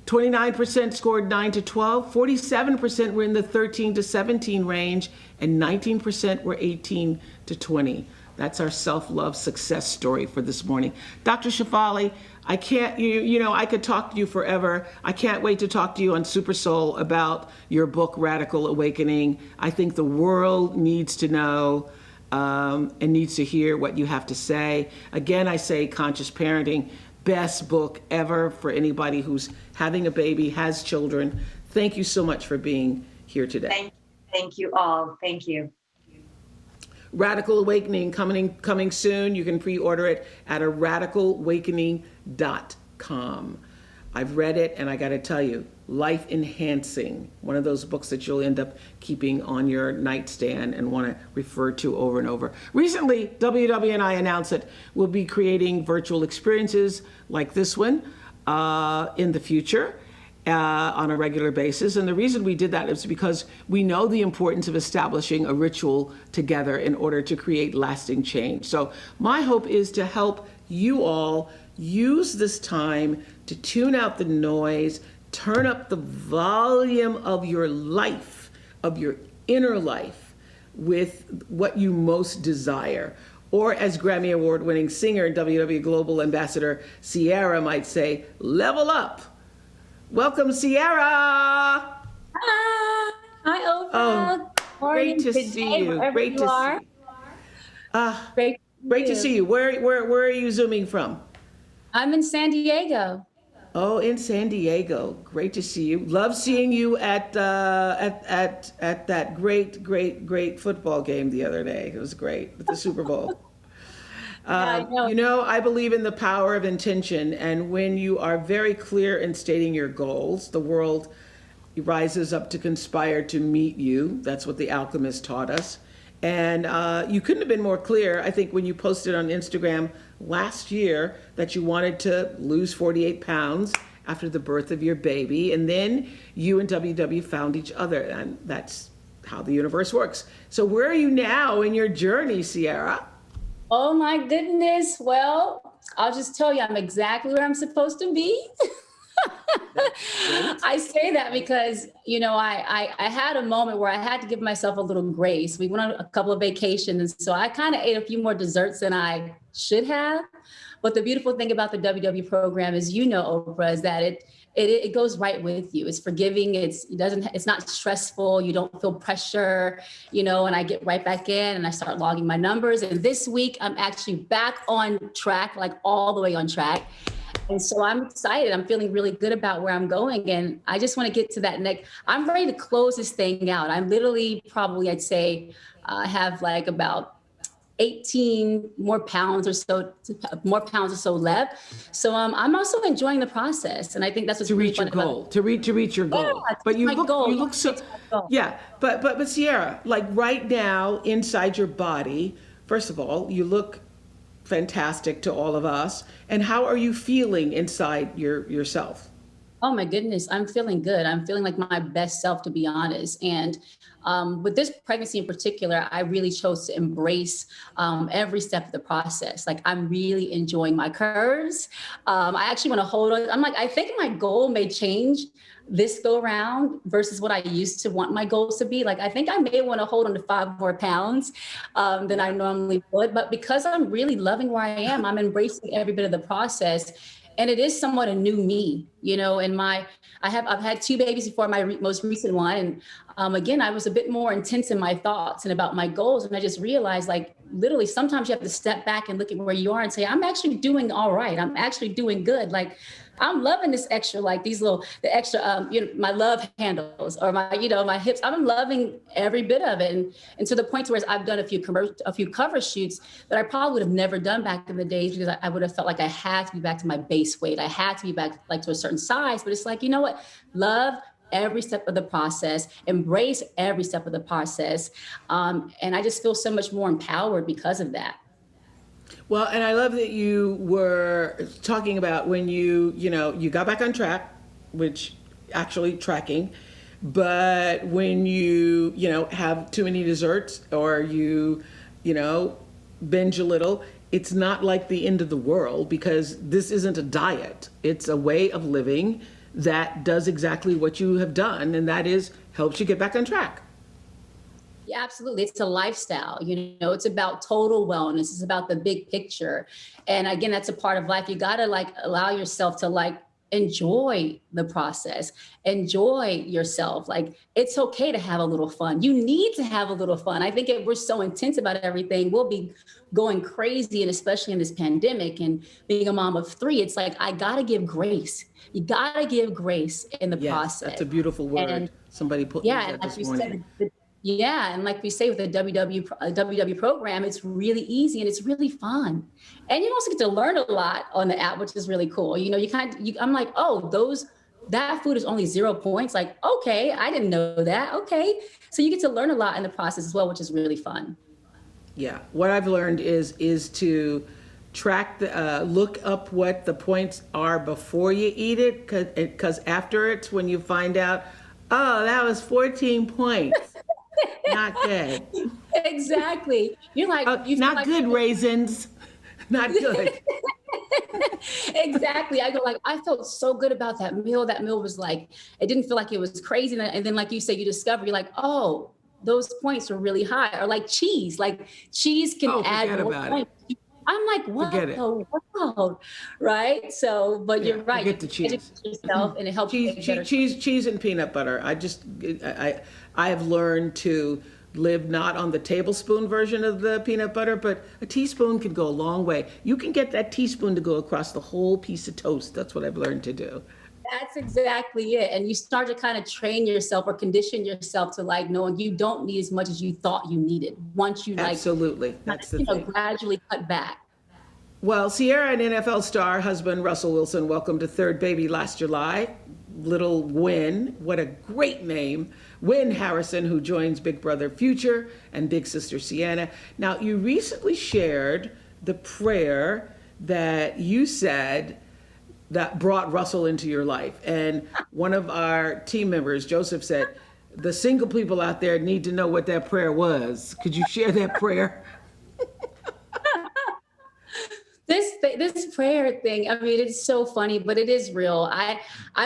29% scored 9 to 12, 47% were in the 13 to 17 range, and 19% were 18 to 20. That's our self-love success story for this morning. Dr. Shefali, I can't, I could talk to you forever. I can't wait to talk to you on Super Soul about your book, Radical Awakening. I think the world needs to know and needs to hear what you have to say. Again, I say Conscious Parenting, best book ever for anybody who's having a baby, has children. Thank you so much for being here today. Thank you all. Thank you. Radical Awakening coming soon. You can pre-order it at radical-awakening.com. I've read it, and I got to tell you, life enhancing. One of those books that you'll end up keeping on your nightstand and want to refer to over and over. Recently, WW and I announced that we'll be creating virtual experiences like this one in the future. On a regular basis. And the reason we did that is because we know the importance of establishing a ritual together in order to create lasting change. So my hope is to help you all use this time to tune out the noise, turn up the volume of your life, of your inner life, with what you most desire. Or as Grammy Award-winning singer and WW Global Ambassador Sierra might say, level up. Welcome, Sierra. Hi, Oprah. Oh, great to see you. Great to see you. Great to see you. Where are you zooming from? I'm in San Diego. Oh, in San Diego. Great to see you. Love seeing you at that great football game the other day. It was great at the Super Bowl. I believe in the power of intention, and when you are very clear in stating your goals, the world rises up to conspire to meet you. That's what the alchemist taught us. And you couldn't have been more clear, I think, when you posted on Instagram last year that you wanted to lose 48 pounds after the birth of your baby, and then you and WW found each other, and that's how the universe works. So where are you now in your journey, Sierra? Oh my goodness. Well, I'll just tell you, I'm exactly where I'm supposed to be. I say that because, I had a moment where I had to give myself a little grace. We went on a couple of vacations, and so I kind of ate a few more desserts than I should have. But the beautiful thing about the WW program is, Oprah, is that it goes right with you. It's forgiving. It's not stressful. You don't feel pressure, and I get right back in and I start logging my numbers. And this week I'm actually back on track, like all the way on track. And so I'm excited. I'm feeling really good about where I'm going. And I just want to get to that next. I'm ready to close this thing out. I'm literally probably, I'd say, have like about 18 more pounds or so left. So I'm also enjoying the process. And I think that's what's to reach your goal, to reach your goal. Yeah, but you look so, yeah, but Sierra, like right now inside your body, first of all, you look fantastic to all of us. And how are you feeling inside yourself? Oh my goodness, I'm feeling good. I'm feeling like my best self, to be honest. And with this pregnancy in particular, I really chose to embrace every step of the process. Like, I'm really enjoying my curves. I actually want to hold on. I think my goal may change this go around versus what I used to want my goals to be. Like, I think I may want to hold on to 5 more pounds than I normally would. But because I'm really loving where I am, I'm embracing every bit of the process. And it is somewhat a new me, and I've had 2 babies before my most recent one. And again, I was a bit more intense in my thoughts and about my goals. And I just realized, like, literally sometimes you have to step back and look at where you are and say, I'm actually doing all right. I'm actually doing good. Like, I'm loving this extra, like the extra, my love handles or my hips. I'm loving every bit of it. And to the point where I've done a few cover shoots that I probably would have never done back in the days, because I would have felt like I had to be back to my base weight. I had to be back like to a certain size, but it's like, you know what? Love every step of the process, embrace every step of the process. And I just feel so much more empowered because of that. Well, and I love that you were talking about when you got back on track, which actually tracking, but when have too many desserts or binge a little, it's not like the end of the world because this isn't a diet. It's a way of living that does exactly what you have done, and that is helps you get back on track. Yeah, absolutely. It's a lifestyle. It's about total wellness. It's about the big picture. And again, that's a part of life. You got to allow yourself to enjoy the process, enjoy yourself. It's okay to have a little fun. You need to have a little fun. I think if we're so intense about everything, we'll be going crazy. And especially in this pandemic and being a mom of 3, it's I got to give grace. You got to give grace in the process. That's a beautiful word. And, somebody put yeah, that like this morning. Yeah, and like we say with the WW program, it's really easy and it's really fun, and you also get to learn a lot on the app, which is really cool. I'm like, oh, that food is only 0 points. Okay, I didn't know that. Okay, so you get to learn a lot in the process as well, which is really fun. Yeah, what I've learned is to track look up what the points are before you eat it, because after it's when you find out, oh, that was 14 points. Not good. Exactly. You're not good raisins. Not good. Exactly. I go I felt so good about that meal. That meal was it didn't feel like it was crazy. And then like you say, you discover, you're oh, those points are really high. Or cheese. Cheese can add more points. I'm what the world, right? So, but you're right. Get the cheese. Educate yourself, and it helps. Cheese and peanut butter. I have learned to live not on the tablespoon version of the peanut butter, but a teaspoon can go a long way. You can get that teaspoon to go across the whole piece of toast. That's what I've learned to do. That's exactly it. And you start to kind of train yourself or condition yourself to knowing you don't need as much as you thought you needed once you absolutely. That's the thing. Gradually cut back. Well, Sierra and NFL star husband Russell Wilson welcomed a third baby last July. Little Wynn, what a great name. Wynn Harrison, who joins Big Brother Future and Big Sister Sienna. Now, you recently shared the prayer that you said that brought Russell into your life. And one of our team members, Joseph, said, the single people out there need to know what that prayer was. Could you share that prayer? This prayer thing, I mean, it's so funny, but it is real. I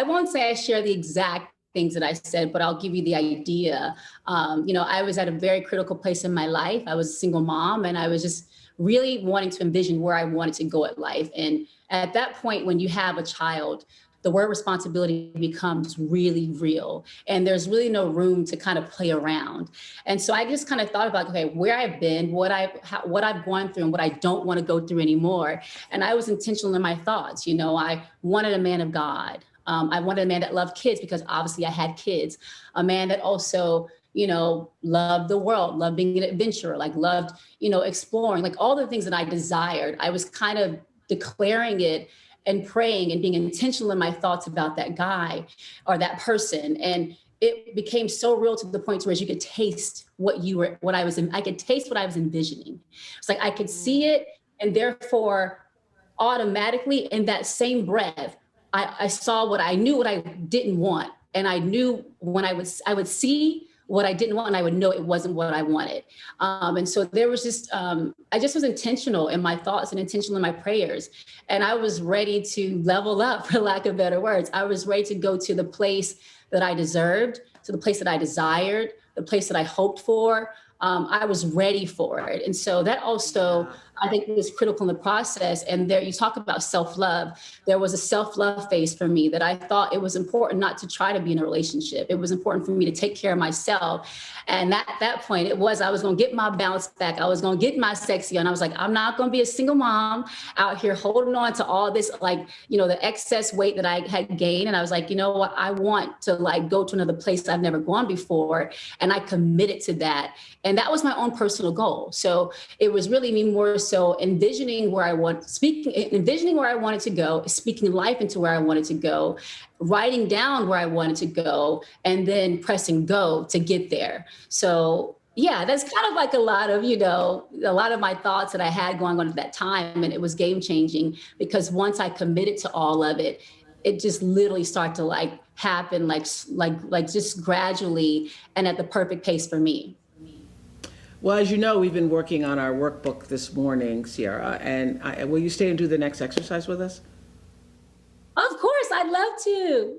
won't say I share the exact things that I said, but I'll give you the idea. I was at a very critical place in my life. I was a single mom, and I was just really wanting to envision where I wanted to go at life. And at that point, when you have a child, the word responsibility becomes really real, and there's really no room to kind of play around. And so I just kind of thought about, okay, where I've been, what I've gone through, and what I don't want to go through anymore. And I was intentional in my thoughts. I wanted a man of God. I wanted a man that loved kids, because obviously I had kids. A man that also, loved the world, loved being an adventurer, loved, exploring, all the things that I desired. I was kind of declaring it and praying and being intentional in my thoughts about that guy or that person. And it became so real to the point where you could taste I could taste what I was envisioning. It's I could see it, and therefore automatically in that same breath, I saw what I knew, what I didn't want. And I knew when I would see what I didn't want, and I would know it wasn't what I wanted. And so there was just, I just was intentional in my thoughts and intentional in my prayers. And I was ready to level up, for lack of better words. I was ready to go to the place that I deserved, to the place that I desired, the place that I hoped for. I was ready for it. And so that also, I think, was critical in the process. And there, you talk about self-love. There was a self-love phase for me that I thought it was important not to try to be in a relationship. It was important for me to take care of myself. And at that point, I was going to get my balance back. I was going to get my sexy on. I was like, I'm not going to be a single mom out here holding on to all this, the excess weight that I had gained. And I was like, you know what? I want to go to another place I've never gone before. And I committed to that. And that was my own personal goal. So it was really me more so envisioning where I wanted to go, speaking life into where I wanted to go, writing down where I wanted to go, and then pressing go to get there. So Yeah, that's kind of like a lot of, a lot of my thoughts that I had going on at that time. And it was game changing because once I committed to all of it, it just literally started to like happen, like just gradually and at the perfect pace for me. Well, as you know, we've been working on our workbook this morning, Sierra, and will you stay and do the next exercise with us? Of course, I'd love to.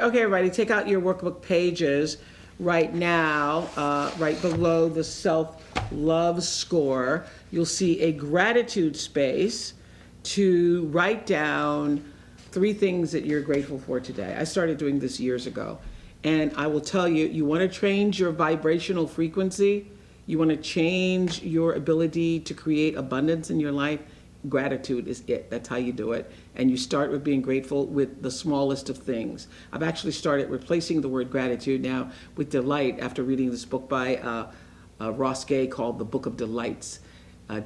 Okay, everybody, take out your workbook pages right now, right below the self-love score. You'll see a gratitude space to write down 3 things that you're grateful for today. I started doing this years ago. And I will tell you, you want to change your vibrational frequency, you want to change your ability to create abundance in your life, gratitude is it. That's how you do it. And you start with being grateful with the smallest of things. I've actually started replacing the word gratitude now with delight after reading this book by Ross Gay called The Book of Delights.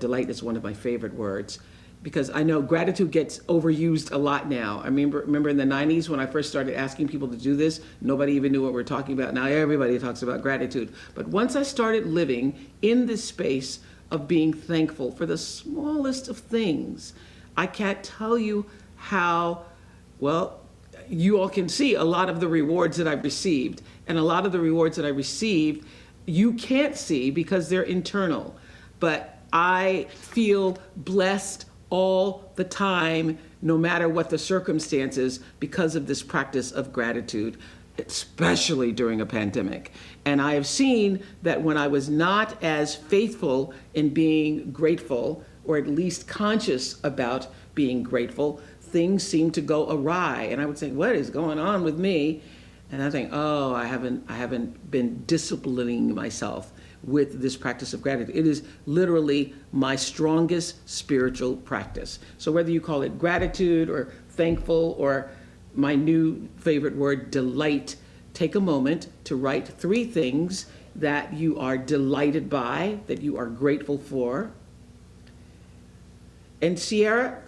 Delight is one of my favorite words, because I know gratitude gets overused a lot now. I remember in the 90s when I first started asking people to do this, nobody even knew what we're talking about. Now everybody talks about gratitude. But once I started living in this space of being thankful for the smallest of things, I can't tell you how, well, you all can see a lot of the rewards that I've received. And a lot of the rewards that I received, you can't see because they're internal. But I feel blessed all the time, no matter what the circumstances, because of this practice of gratitude, especially during a pandemic. And I have seen that when I was not as faithful in being grateful, or at least conscious about being grateful, things seem to go awry. And I would say, what is going on with me? And I think, oh, I haven't been disciplining myself with this practice of gratitude. It is literally my strongest spiritual practice. So whether you call it gratitude or thankful or my new favorite word, delight, take a moment to write 3 things that you are delighted by, that you are grateful for. And Sierra,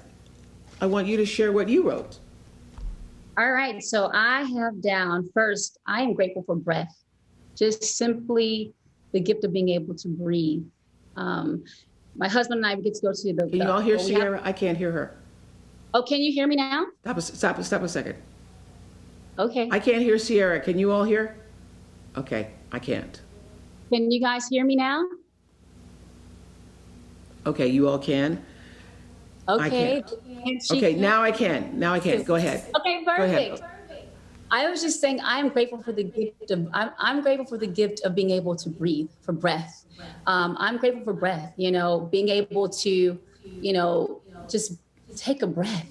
I want you to share what you wrote. All right, so I have down first, I am grateful for breath. Just simply the gift of being able to breathe. My husband and I get to go to the. Can you all hear Sierra? I can't hear her. Oh, can you hear me now? Stop a second. Okay. I can't hear Sierra. Can you all hear? Okay, I can't. Can you guys hear me now? Okay, you all can? Okay. Okay, now I can. Go ahead. Okay, perfect. Go ahead. I was just saying I'm grateful for the gift of I'm grateful for the gift of being able to breathe, for breath. I'm grateful for breath, being able to, just take a breath,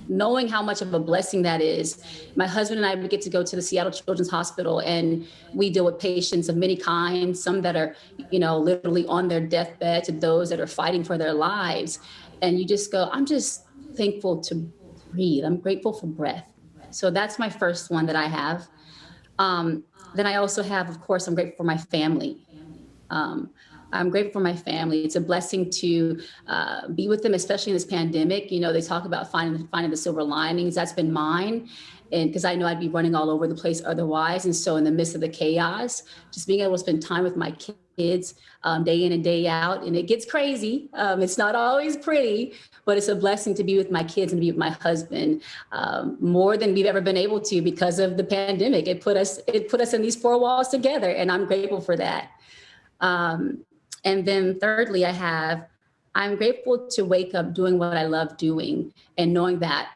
knowing how much of a blessing that is. My husband and I, we get to go to the Seattle Children's Hospital, and we deal with patients of many kinds, some that are, literally on their deathbed, to those that are fighting for their lives. And you just go, I'm just thankful to breathe. I'm grateful for breath. So that's my first one that I have. Then I also have, of course, I'm grateful for my family. I'm grateful for my family. It's a blessing to be with them, especially in this pandemic. They talk about finding the silver linings. That's been mine. And because I know I'd be running all over the place otherwise. And so in the midst of the chaos, just being able to spend time with my kids day in and day out. And it gets crazy. It's not always pretty, but it's a blessing to be with my kids and to be with my husband more than we've ever been able to because of the pandemic. It put us in these 4 walls together, and I'm grateful for that. And then thirdly, I'm grateful to wake up doing what I love doing and knowing that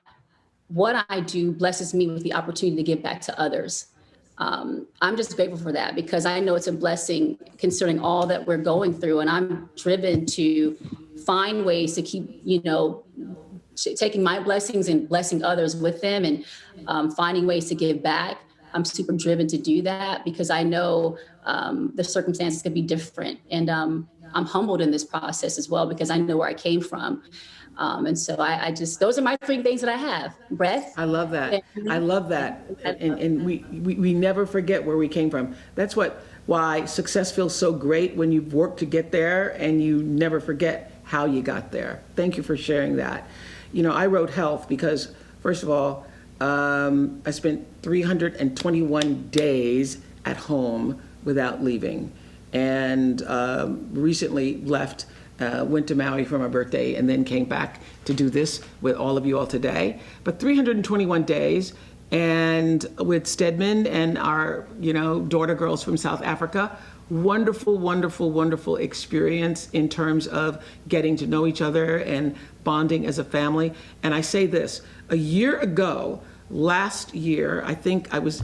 what I do blesses me with the opportunity to give back to others. I'm just grateful for that because I know it's a blessing considering all that we're going through. And I'm driven to find ways to keep, taking my blessings and blessing others with them and finding ways to give back. I'm super driven to do that because I know the circumstances could be different. And I'm humbled in this process as well because I know where I came from. And so I just, those are my 3 things that I have. Breath. I love that. I love that. And we never forget where we came from. That's why success feels so great when you've worked to get there and you never forget how you got there. Thank you for sharing that. I wrote health because, first of all, I spent 321 days at home without leaving. and recently left, went to Maui for my birthday, and then came back to do this with all of you all today. But 321 days, and with Stedman and our, daughter girls from South Africa. Wonderful, wonderful, wonderful experience in terms of getting to know each other and bonding as a family. And I say this, a year ago, last year, I think I was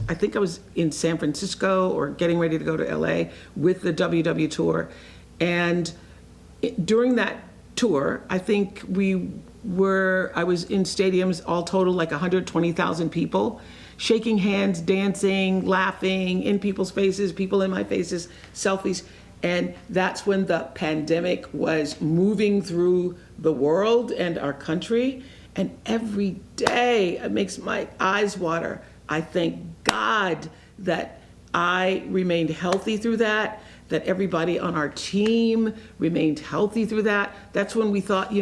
in San Francisco or getting ready to go to LA with the WW tour. And during that tour, I think I was in stadiums all total like 120,000 people, shaking hands, dancing, laughing in people's faces, people in my faces, selfies. And that's when the pandemic was moving through the world and our country. And every day it makes my eyes water. I thank God that I remained healthy through that everybody on our team remained healthy through that. That's when we thought,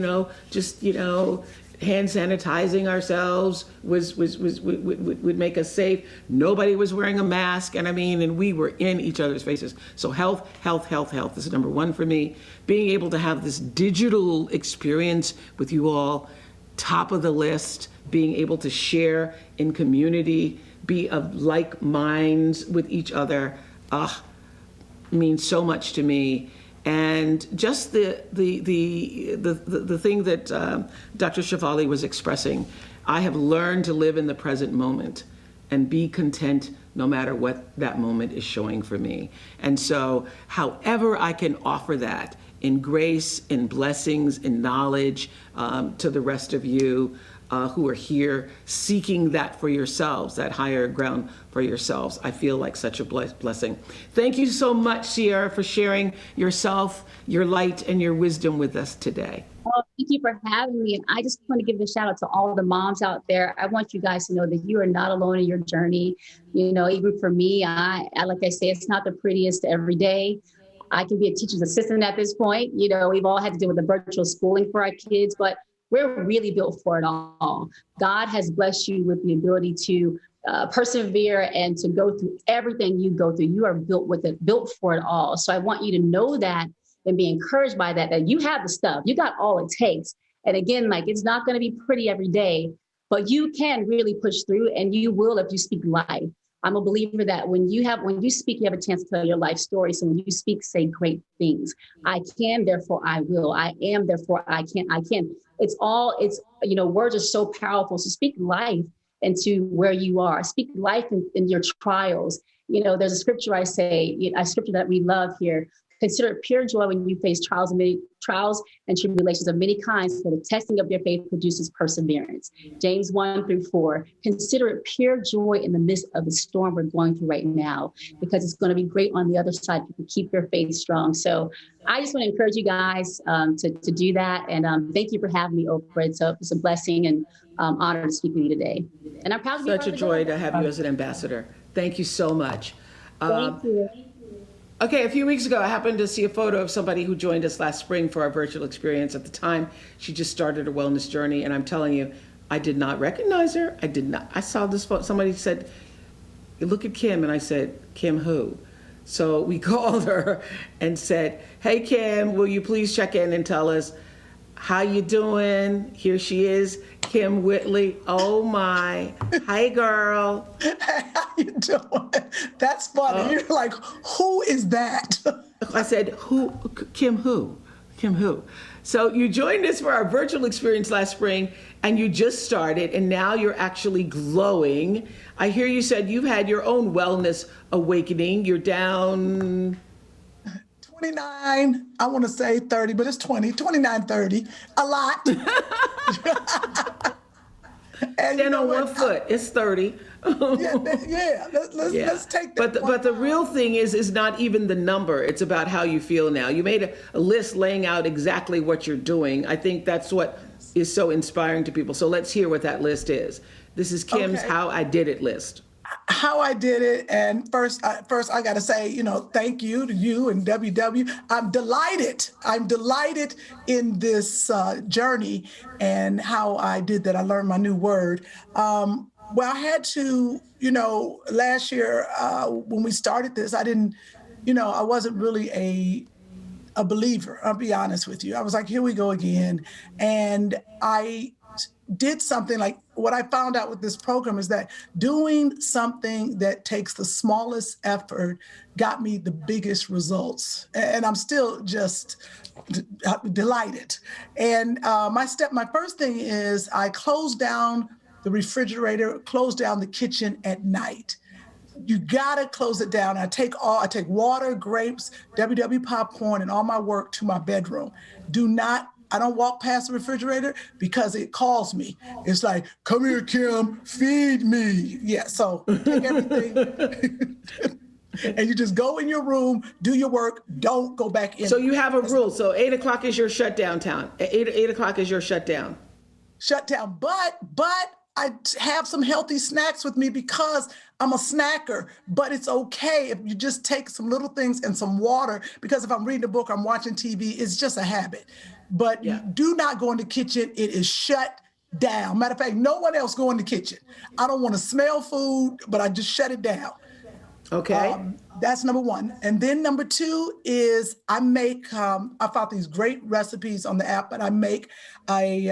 hand sanitizing ourselves would make us safe. Nobody was wearing a mask, and we were in each other's faces. So health is number one for me. Being able to have this digital experience with you all, top of the list. Being able to share in community, be of like minds with each other, means so much to me. And just the thing that Dr. Shefali was expressing, I have learned to live in the present moment and be content no matter what that moment is showing for me. And so however I can offer that in grace, in blessings, in knowledge to the rest of you who are here seeking that for yourselves, that higher ground for yourselves, I feel like such a blessing. Thank you so much, Sierra, for sharing yourself, your light, and your wisdom with us today. Oh, thank you for having me. And I just want to give a shout out to all the moms out there. I want you guys to know that you are not alone in your journey. Even for me, I like I say, it's not the prettiest every day. I can be a teacher's assistant at this point. We've all had to deal with the virtual schooling for our kids, but we're really built for it all. God has blessed you with the ability to persevere and to go through everything you go through. You are built for it all. So I want you to know that and be encouraged by that you have the stuff. You got all it takes. And again, it's not going to be pretty every day, but you can really push through, and you will if you speak life. I'm a believer that when you speak, you have a chance to tell your life story. So when you speak, say great things. I can, therefore I will. I am, therefore I can. Words are so powerful. So speak life into where you are. Speak life in your trials. There's a scripture I say, a scripture that we love here. Consider it pure joy when you face trials and tribulations of many kinds, for the testing of your faith produces perseverance. James 1-4. Consider it pure joy in the midst of the storm we're going through right now, because it's going to be great on the other side if you keep your faith strong. So I just want to encourage you guys to do that. And thank you for having me, Oprah. It's a blessing and honor to speak with you today. And I'm proud to be such a joy to have you as an ambassador. Thank you so much. Thank you. Okay, a few weeks ago, I happened to see a photo of somebody who joined us last spring for our virtual experience. At the time, she just started a wellness journey, and I'm telling you, I did not recognize her. I did not. I saw this photo. Somebody said, "Look at Kim," and I said, "Kim who?" So we called her and said, "Hey, Kim, will you please check in and tell us how you doing?" Here she is, Kim Whitley. Oh my. Hey, girl. Hey, how you doing? That's funny. You're like, who is that? I said, who? Kim who? Kim who? So you joined us for our virtual experience last spring, and you just started, and now you're actually glowing. I hear you said you've had your own wellness awakening. You're down 29, I want to say 30, but it's 29, 30, a lot. And stand on one foot, it's 30. Let's take that. But the real thing is not even the number. It's about how you feel now. You made a list laying out exactly what you're doing. I think that's what is so inspiring to people. So let's hear what that list is. This is Kim's How I Did It list. How I did it, and first I got to say, thank you to you and WW. I'm delighted in this journey and how I did that. I learned my new word. Well, I had to, last year when we started this, I didn't I wasn't really a believer, I'll be honest with you. I was like, here we go again. And I did something like what I found out with this program is that doing something that takes the smallest effort got me the biggest results. And I'm still just delighted. And my first thing is I closed down the refrigerator, closed down the kitchen at night. You gotta close it down. I take water, grapes, WW popcorn, and all my work to my bedroom. I don't walk past the refrigerator because it calls me. It's like, come here, Kim, feed me. Yeah, so take everything. And you just go in your room, do your work, don't go back in. So you have a rule. So 8 o'clock is your shutdown time. 8 o'clock is your shutdown. Shutdown. But I have some healthy snacks with me because I'm a snacker, but it's okay if you just take some little things and some water, because if I'm reading a book, I'm watching TV, it's just a habit. But you do not go in the kitchen. It is shut down. Matter of fact, no one else go in the kitchen. I don't want to smell food, but I just shut it down. Okay. That's number one. And then number two is I make, I found these great recipes on the app, but I make a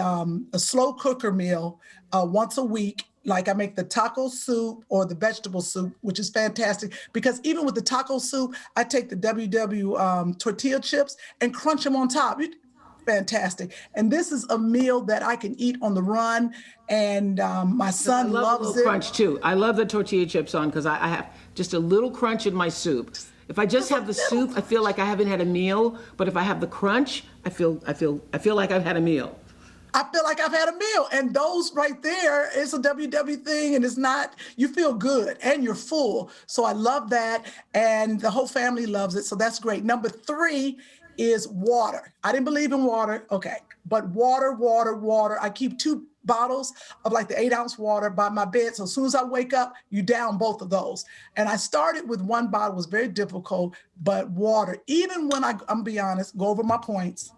slow cooker meal once a week. Like I make the taco soup or the vegetable soup, which is fantastic because even with the taco soup, I take the WW tortilla chips and crunch them on top. Fantastic. And this is a meal that I can eat on the run, and my son loves it. Crunch too. I love the tortilla chips on because I have just a little crunch in my soup. If I just have the soup, I feel like I haven't had a meal. But if I have the crunch, I feel like I've had a meal. I feel like I've had a meal, and those right there, it's a WW thing, and it's not, you feel good and you're full. So I love that, and the whole family loves it. So that's great. Number three is water. I didn't believe in water. Okay. But water. I keep 2 bottles of like the 8-ounce water by my bed. So as soon as I wake up, you down both of those. And I started with 1 bottle, it was very difficult, but water, even when I'm be honest, go over my points.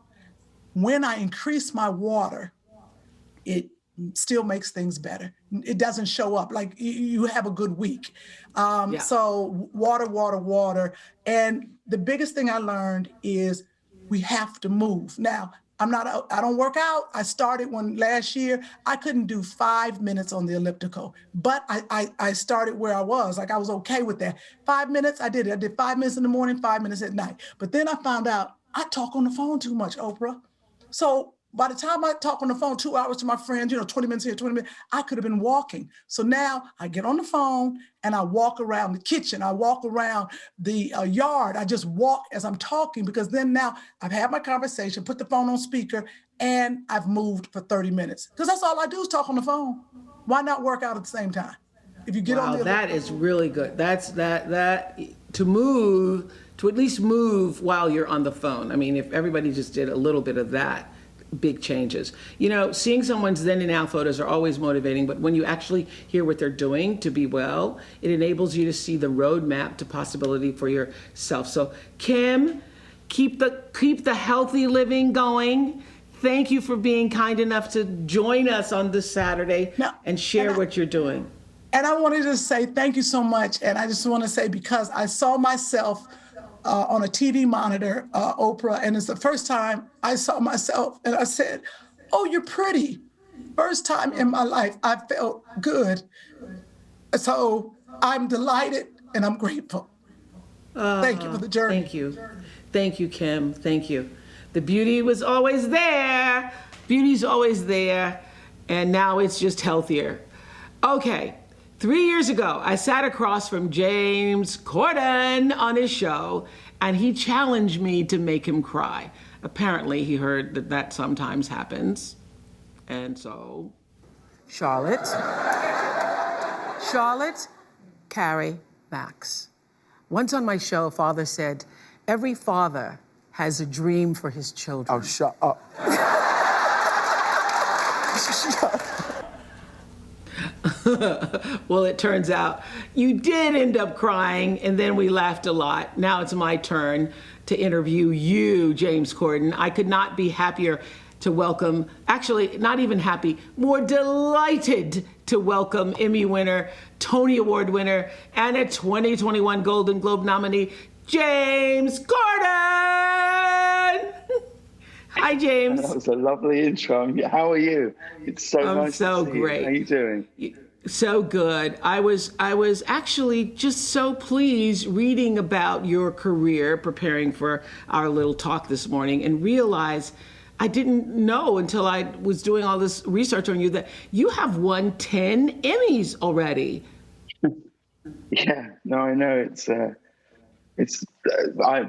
When I increase my water, it still makes things better. It doesn't show up like you have a good week. So water. And the biggest thing I learned is we have to move. Now, I don't work out. I started last year, I couldn't do 5 minutes on the elliptical, but I started where I was. Like I was okay with that. 5 minutes, I did it. I did 5 minutes in the morning, 5 minutes at night. But then I found out I talk on the phone too much, Oprah. So by the time I talk on the phone 2 hours to my friends, 20 minutes here, 20 minutes, I could have been walking. So now I get on the phone and I walk around the kitchen. I walk around the yard. I just walk as I'm talking because then now I've had my conversation, put the phone on speaker, and I've moved for 30 minutes. Because that's all I do is talk on the phone. Why not work out at the same time? If you get on the that is really good. That's that to move, to at least move while you're on the phone. I mean, if everybody just did a little bit of that, big changes. Seeing someone's then and now photos are always motivating, but when you actually hear what they're doing to be well, it enables you to see the roadmap to possibility for yourself. So Kim, keep the healthy living going. Thank you for being kind enough to join us on this Saturday and share what you're doing. And I wanted to say thank you so much. And I just want to say, because I saw myself on a TV monitor, Oprah, and it's the first time I saw myself and I said, oh, you're pretty. First time in my life I felt good. So I'm delighted and I'm grateful. Thank you for the journey. Thank you. Thank you, Kim. Thank you. The beauty was always there. Beauty's always there. And now it's just healthier. Okay. 3 years ago, I sat across from James Corden on his show, and he challenged me to make him cry. Apparently, he heard that sometimes happens. And so... Charlotte, Carrie, Max. Once on my show, Father said, every father has a dream for his children. Oh, shut up. Well, it turns out you did end up crying, and then we laughed a lot. Now it's my turn to interview you, James Corden. I could not be happier to welcome, actually, not even happy, more delighted to welcome Emmy winner, Tony Award winner, and a 2021 Golden Globe nominee, James Corden. Hi, James. That was a lovely intro. How are you? It's so nice so to see great. you. How are you doing? So good. I was actually just so pleased reading about your career, preparing for our little talk this morning, and realized I didn't know until I was doing all this research on you that you have won 10 Emmys already. Yeah, no, I know.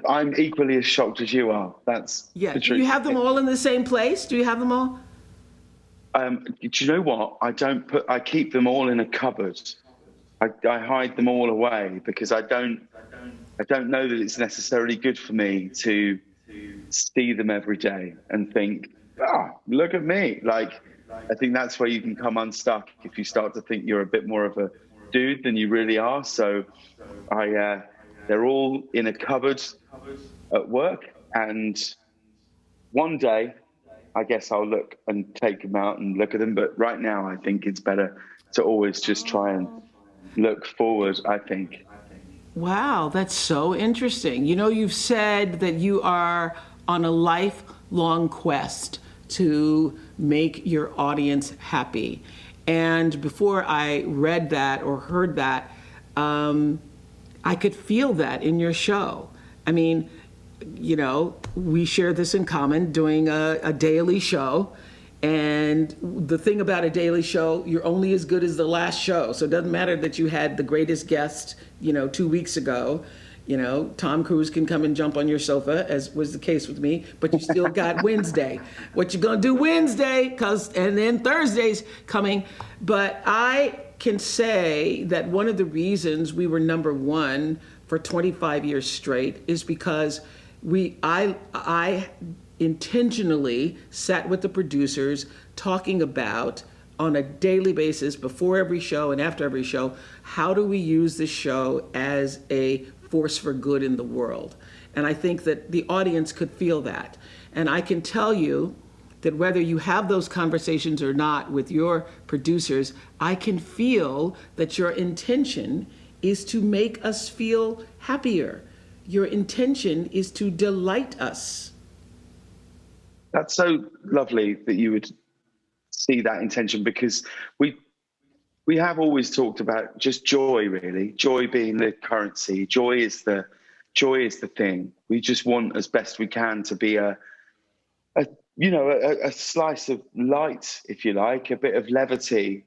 I'm equally as shocked as you are. That's Yeah. the Do truth. you have them all in the same place? Do you have them all? Do you know what? I keep them all in a cupboard. I hide them all away because I don't know that it's necessarily good for me to see them every day and think, look at me. Like, I think that's where you can come unstuck if you start to think you're a bit more of a dude than you really are. So they're all in a cupboard at work, and one day I guess I'll look and take them out and look at them. But right now I think it's better to always just try and look forward, I think. Wow, that's so interesting. You know, you've said that you are on a lifelong quest to make your audience happy. And before I read that or heard that, I could feel that in your show. I mean, you know, we share this in common, doing a daily show. And the thing about a daily show, you're only as good as the last show. So it doesn't matter that you had the greatest guest, 2 weeks ago. Tom Cruise can come and jump on your sofa, as was the case with me, but you still got Wednesday. What you gonna do Wednesday? And then Thursday's coming. But I can say that one of the reasons we were number one for 25 years straight is because I intentionally sat with the producers talking about, on a daily basis, before every show and after every show, how do we use this show as a force for good in the world? And I think that the audience could feel that. And I can tell you that whether you have those conversations or not with your producers, I can feel that your intention is to make us feel happier. Your intention is to delight us. That's so lovely that you would see that intention, because we have always talked about just joy, really. Joy being the currency. Joy is the thing. We just want, as best we can, to be a slice of light, if you like, a bit of levity,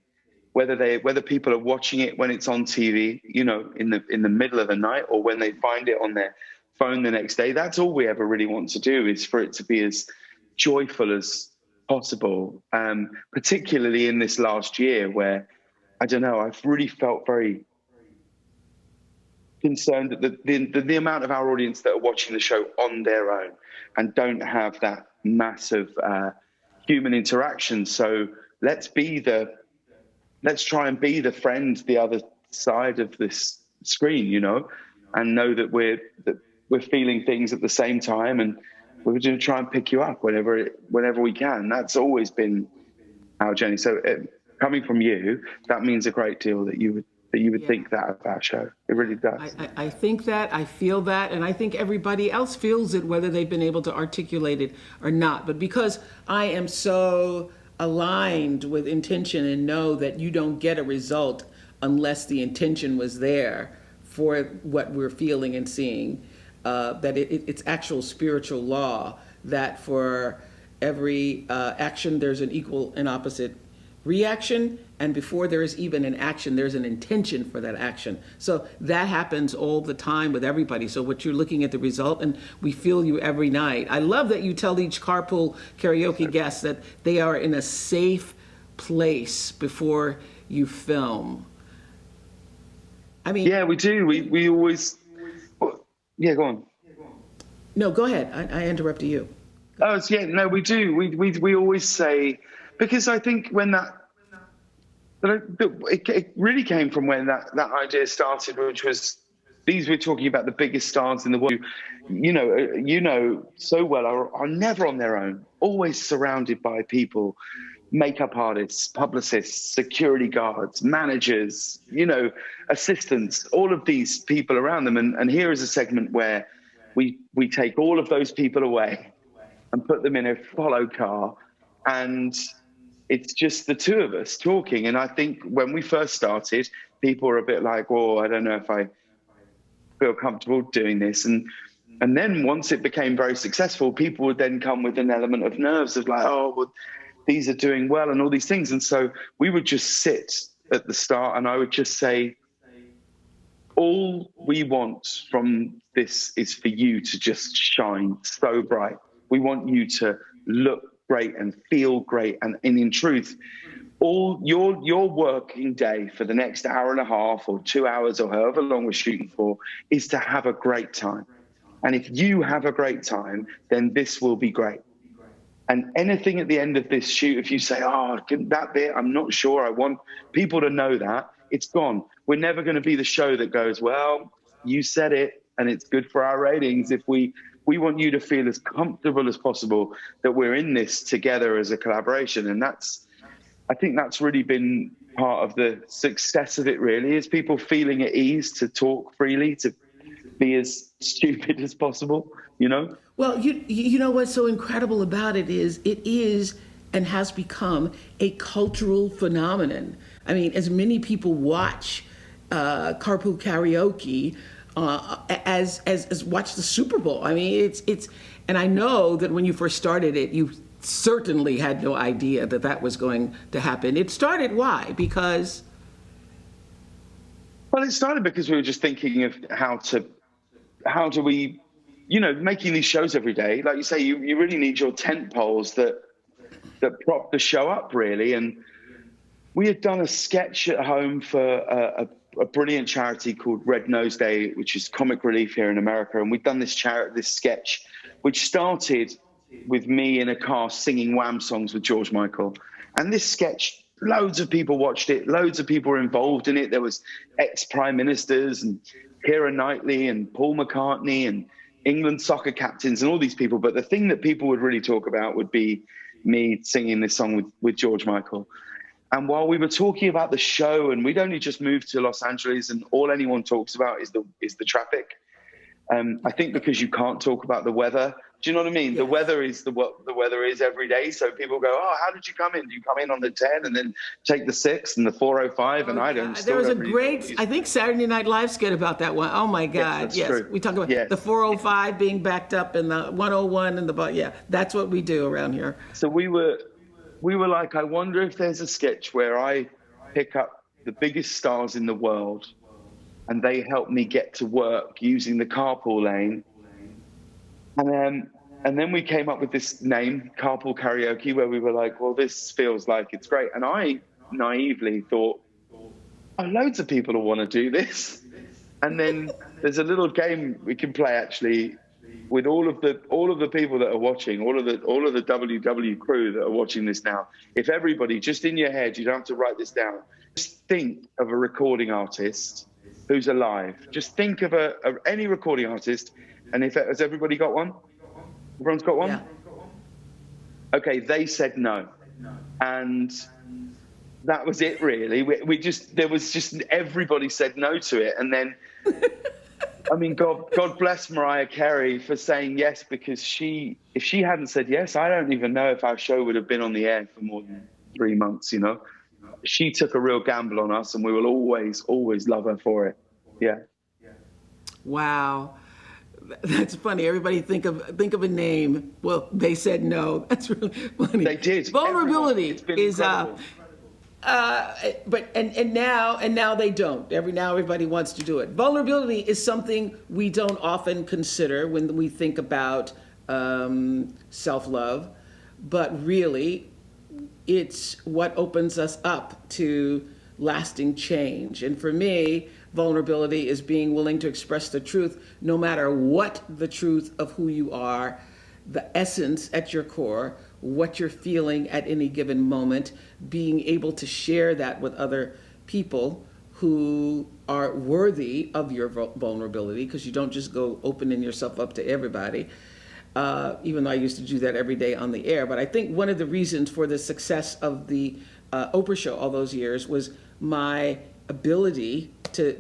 whether people are watching it when it's on TV, in the middle of the night, or when they find it on their phone the next day. That's all we ever really want to do, is for it to be as joyful as possible, particularly in this last year where, I don't know, I've really felt very concerned that the amount of our audience that are watching the show on their own and don't have that massive human interaction. So let's try and be the friend the other side of this screen, and know that we're feeling things at the same time, and we're going to try and pick you up whenever we can. That's always been our journey. So coming from you, that means a great deal that you would think that about our show. It really does. I think that, I feel that, and I think everybody else feels it, whether they've been able to articulate it or not. But because I am so aligned with intention and know that you don't get a result unless the intention was there for what we're feeling and seeing, that it's actual spiritual law that for every action there's an equal and opposite reaction, and before there is even an action, there's an intention for that action. So that happens all the time with everybody. So what you're looking at the result, and we feel you every night. I love that you tell each carpool karaoke guest that they are in a safe place before you film. I mean, yeah, we do. We always. Yeah, go on. No, go ahead. I interrupted you. Oh, yeah, no, we do. We always say, because I think when it really came from when that idea started, which was, we're talking about the biggest stars in the world, so well, are never on their own, always surrounded by people makeup artists, publicists, security guards, managers, assistants, all of these people around them. And here is a segment where we take all of those people away and put them in a follow car, and it's just the two of us talking. And I think when we first started, people were a bit like, "Oh, I don't know if I feel comfortable doing this." And then once it became very successful, people would then come with an element of nerves of like, "Oh, well, these are doing well," and all these things. And so we would just sit at the start and I would just say, all we want from this is for you to just shine so bright. We want you to look great and feel great. And in truth, all your working day for the next hour and a half or 2 hours or however long we're shooting for is to have a great time. And if you have a great time, then this will be great. And anything at the end of this shoot, if you say, "Oh, that bit, I'm not sure, I want people to know that," it's gone. We're never going to be the show that goes, "Well, you said it and it's good for our ratings." If we want you to feel as comfortable as possible that we're in this together as a collaboration. And I think that's really been part of the success of it, really, is people feeling at ease to talk freely, to be as stupid as possible, Well, you know what's so incredible about it is and has become a cultural phenomenon. I mean, as many people watch carpool karaoke as watch the Super Bowl. I mean, it's and I know that when you first started it, you certainly had no idea that was going to happen. It started why? Because Well, it started because we were just thinking of how do we, making these shows every day, like you say, you really need your tent poles that prop the show up, really. And we had done a sketch at home for a brilliant charity called Red Nose Day, which is comic relief here in America. And we'd done this sketch, which started with me in a car singing Wham songs with George Michael. And this sketch, loads of people watched it. Loads of people were involved in it. There was ex-prime ministers and Keira Knightley and Paul McCartney and England soccer captains and all these people. But the thing that people would really talk about would be me singing this song with George Michael. And while we were talking about the show, and we'd only just moved to Los Angeles, and all anyone talks about is the traffic. I think because you can't talk about the weather. Do you know what I mean? Yes. The weather is what the weather is every day. So people go, "Oh, how did you come in? Do you come in on the 10 and then take the 6 and the 405?" And I don't. There was a great, I think, Saturday Night Live skit about that one. Oh my God! Yes, true. We talk about the 405 being backed up and the 101 and that's what we do around here. So we were like, I wonder if there's a sketch where I pick up the biggest stars in the world and they help me get to work using the carpool lane. And then we came up with this name, Carpool Karaoke, where we were like, well, this feels like it's great. And I naively thought, oh, loads of people will want to do this. And then there's a little game we can play actually with all of the people that are watching, all of the WW crew that are watching this now. If everybody, just in your head, you don't have to write this down, just think of a recording artist who's alive. Just think of any recording artist. And has everybody got one? Everyone's got one? Yeah. Okay, they said no. And that was it, really. Everybody said no to it. And then, I mean, God bless Mariah Carey for saying yes, because if she hadn't said yes, I don't even know if our show would have been on the air for more than 3 months, She took a real gamble on us, and we will always, always love her for it. Yeah. Wow. That's funny. Everybody think of a name. Well, they said no. That's really funny. They did. Vulnerability is incredible. And now they don't. Everybody wants to do it. Vulnerability is something we don't often consider when we think about self-love, but really it's what opens us up to lasting change. And for me, vulnerability is being willing to express the truth, no matter what the truth of who you are, the essence at your core, what you're feeling at any given moment, being able to share that with other people who are worthy of your vulnerability, because you don't just go opening yourself up to everybody. even though I used to do that every day on the air. But I think one of the reasons for the success of the Oprah show all those years was my ability to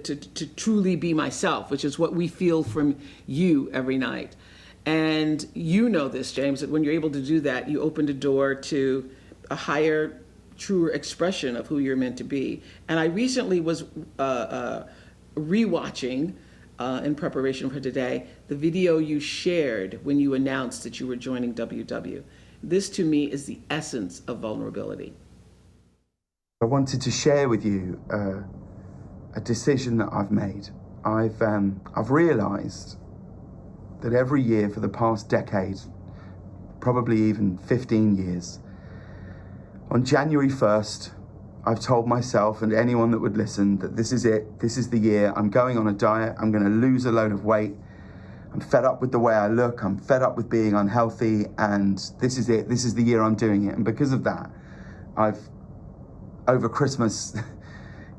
truly be myself, which is what we feel from you every night. And you know this, James, that when you're able to do that, you opened a door to a higher, truer expression of who you're meant to be. And I recently was rewatching, in preparation for today, the video you shared when you announced that you were joining WW. This, to me, is the essence of vulnerability. I wanted to share with you a decision that I've made. I've realised that every year for the past decade, probably even 15 years, on January 1st, I've told myself and anyone that would listen that this is it, this is the year, I'm going on a diet, I'm gonna lose a load of weight, I'm fed up with the way I look, I'm fed up with being unhealthy, and this is it, this is the year I'm doing it. And because of that, I've, over Christmas,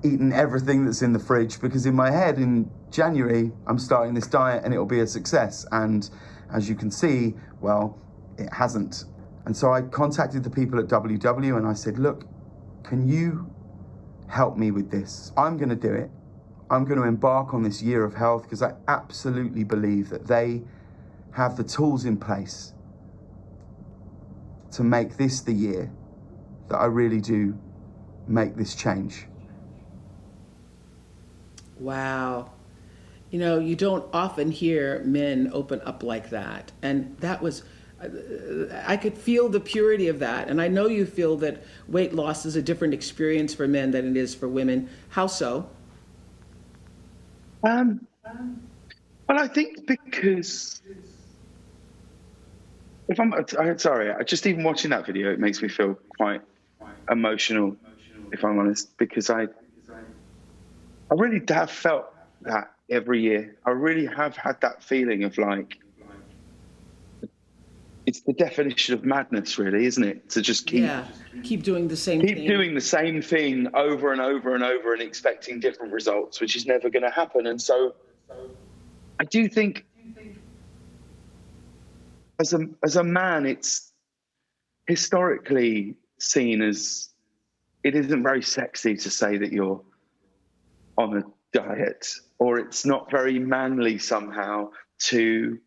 eaten everything that's in the fridge, because in my head, in January, I'm starting this diet and it'll be a success. And as you can see, well, it hasn't. And so I contacted the people at WW and I said, look, can you help me with this? I'm gonna do it. I'm gonna embark on this year of health because I absolutely believe that they have the tools in place to make this the year that I really do make this change. Wow. You know, you don't often hear men open up like that. And that was, I could feel the purity of that. And I know you feel that weight loss is a different experience for men than it is for women. How so? Well, I think because I'm sorry, just even watching that video, it makes me feel quite emotional, if I'm honest, because I really have felt that every year. I really have had that feeling of like, it's the definition of madness, really, isn't it? To just keep doing the same thing. Keep doing the same thing over and over and over and expecting different results, which is never going to happen. And so I do think as a man, it's historically seen as, it isn't very sexy to say that you're on a diet, or it's not very manly somehow to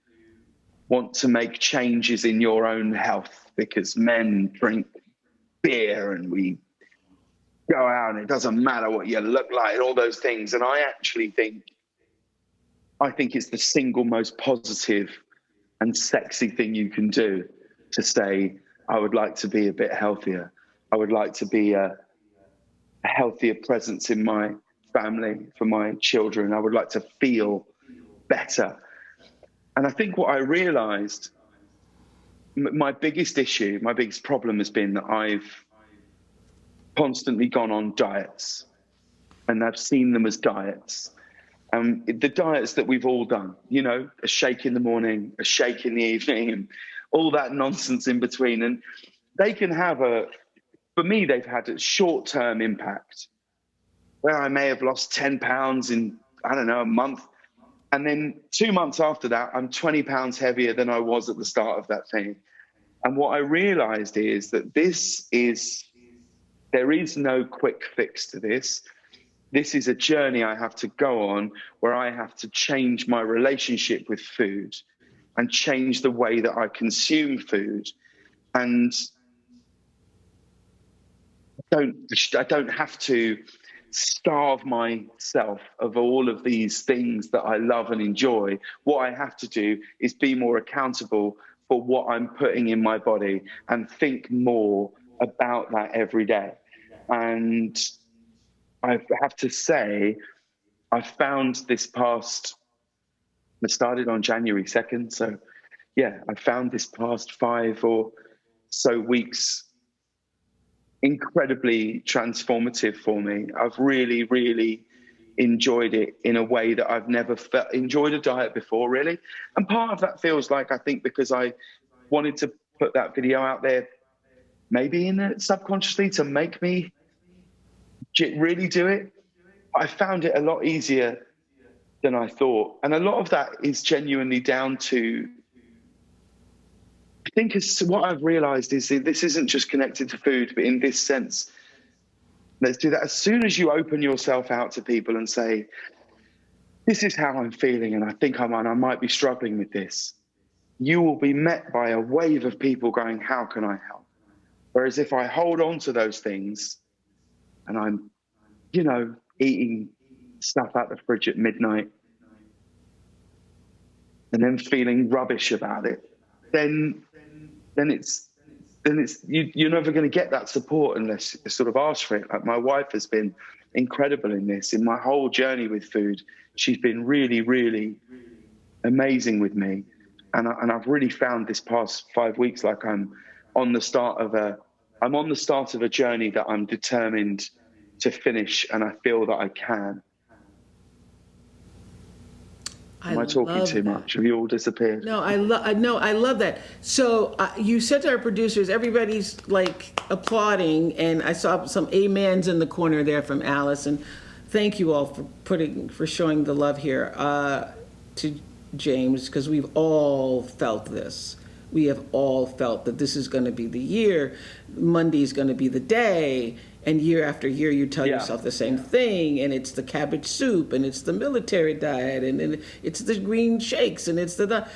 want to make changes in your own health, because men drink beer and we go out and it doesn't matter what you look like and all those things. And I actually think it's the single most positive and sexy thing you can do, to say, I would like to be a bit healthier. I would like to be a healthier presence in my family, for my children. I would like to feel better. And I think what I realized, my biggest issue, my biggest problem has been that I've constantly gone on diets, and I've seen them as diets. The diets that we've all done, you know, a shake in the morning, a shake in the evening, and all that nonsense in between. And they can have for me, they've had a short-term impact where I may have lost 10 pounds in, I don't know, a month. And then 2 months after that, I'm 20 pounds heavier than I was at the start of that thing. And what I realized is that there is no quick fix to this. This is a journey I have to go on, where I have to change my relationship with food and change the way that I consume food. And I don't have to starve myself of all of these things that I love and enjoy. What I have to do is be more accountable for what I'm putting in my body and think more about that every day. And I have to say, I found it started on January 2nd. So yeah, I found this past 5 or so weeks incredibly transformative for me. I've really, really enjoyed it in a way that I've never enjoyed a diet before, really. And part of that feels like, I think, because I wanted to put that video out there, maybe subconsciously, to make me really do it. I found it a lot easier than I thought. And a lot of that is genuinely down to think what I've realized is that this isn't just connected to food, but in this sense, let's do that. As soon as you open yourself out to people and say, this is how I'm feeling, and I think I might be struggling with this, you will be met by a wave of people going, how can I help? Whereas if I hold on to those things and I'm, eating stuff out the fridge at midnight and then feeling rubbish about it, then you're never going to get that support unless you sort of ask for it. Like, my wife has been incredible in this. In my whole journey with food, she's been really, really amazing with me. And I've really found this past 5 weeks like I'm on the start of a journey that I'm determined to finish, and I feel that I can. Am I talking too much? Have you all disappeared? No, I love that. So you said to our producers, everybody's like applauding, and I saw some amens in the corner there from Alice. And thank you all for showing the love here to James, because we've all felt this. We have all felt that this is going to be the year. Monday's going to be the day. And year after year, you tell yourself the same thing, and it's the cabbage soup, and it's the military diet, and it's the green shakes, and it's the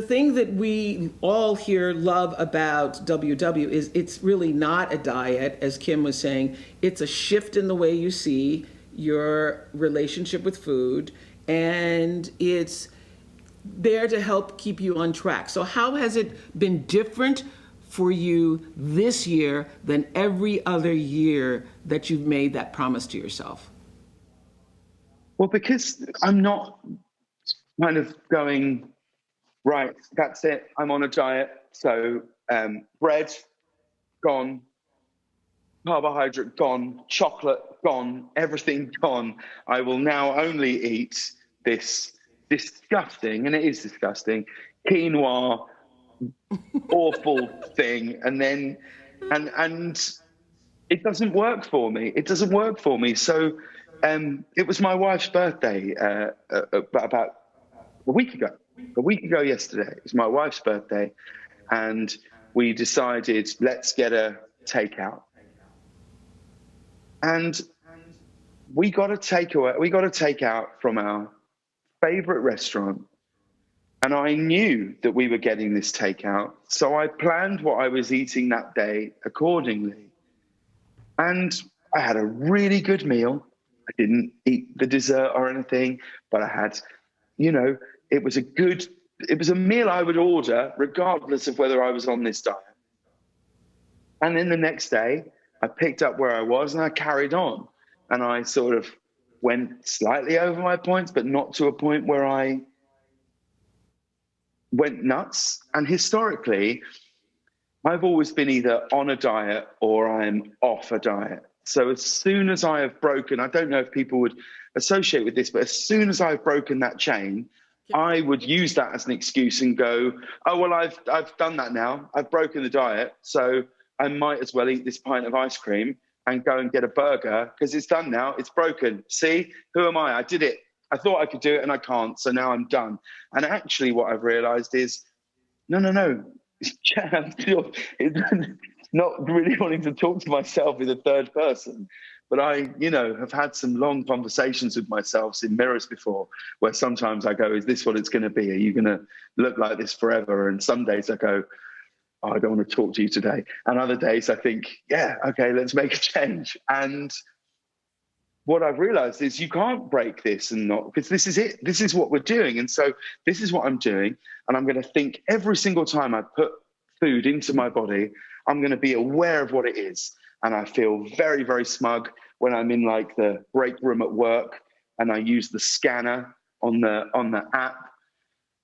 thing that we all here love about WW is it's really not a diet, as Kim was saying. It's a shift in the way you see your relationship with food, and it's there to help keep you on track. So how has it been different for you this year than every other year that you've made that promise to yourself? Well, because I'm not kind of going, right, that's it, I'm on a diet. So bread, gone, carbohydrate, gone, chocolate, gone, everything gone. I will now only eat this disgusting, and it is disgusting, quinoa, awful thing, and it doesn't work for me. So it was my wife's birthday about a week ago yesterday. It was my wife's birthday, and we decided, let's get a takeout. And we got a takeout from our favorite restaurant. And I knew that we were getting this takeout, so I planned what I was eating that day accordingly. And I had a really good meal. I didn't eat the dessert or anything, but I had, it was a meal I would order regardless of whether I was on this diet. And then the next day, I picked up where I was and I carried on. And I sort of went slightly over my points, but not to a point where I went nuts. And historically, I've always been either on a diet or I'm off a diet. So as soon as I have broken, I don't know if people would associate with this, but as soon as I've broken that chain, I would use that as an excuse and go, oh, well, I've done that now. I've broken the diet. So I might as well eat this pint of ice cream and go and get a burger because it's done now. It's broken. See, who am I? I did it. I thought I could do it and I can't, so now I'm done. And actually what I've realized is, no. I'm still not really wanting to talk to myself in the third person. But I, have had some long conversations with myself in mirrors before where sometimes I go, is this what it's going to be? Are you going to look like this forever? And some days I go, oh, I don't want to talk to you today. And other days I think, yeah, okay, let's make a change. And what I've realized is you can't break this and not, because this is it. This is what we're doing. And so this is what I'm doing. And I'm going to think every single time I put food into my body, I'm going to be aware of what it is. And I feel very, very smug when I'm in like the break room at work and I use the scanner on the app,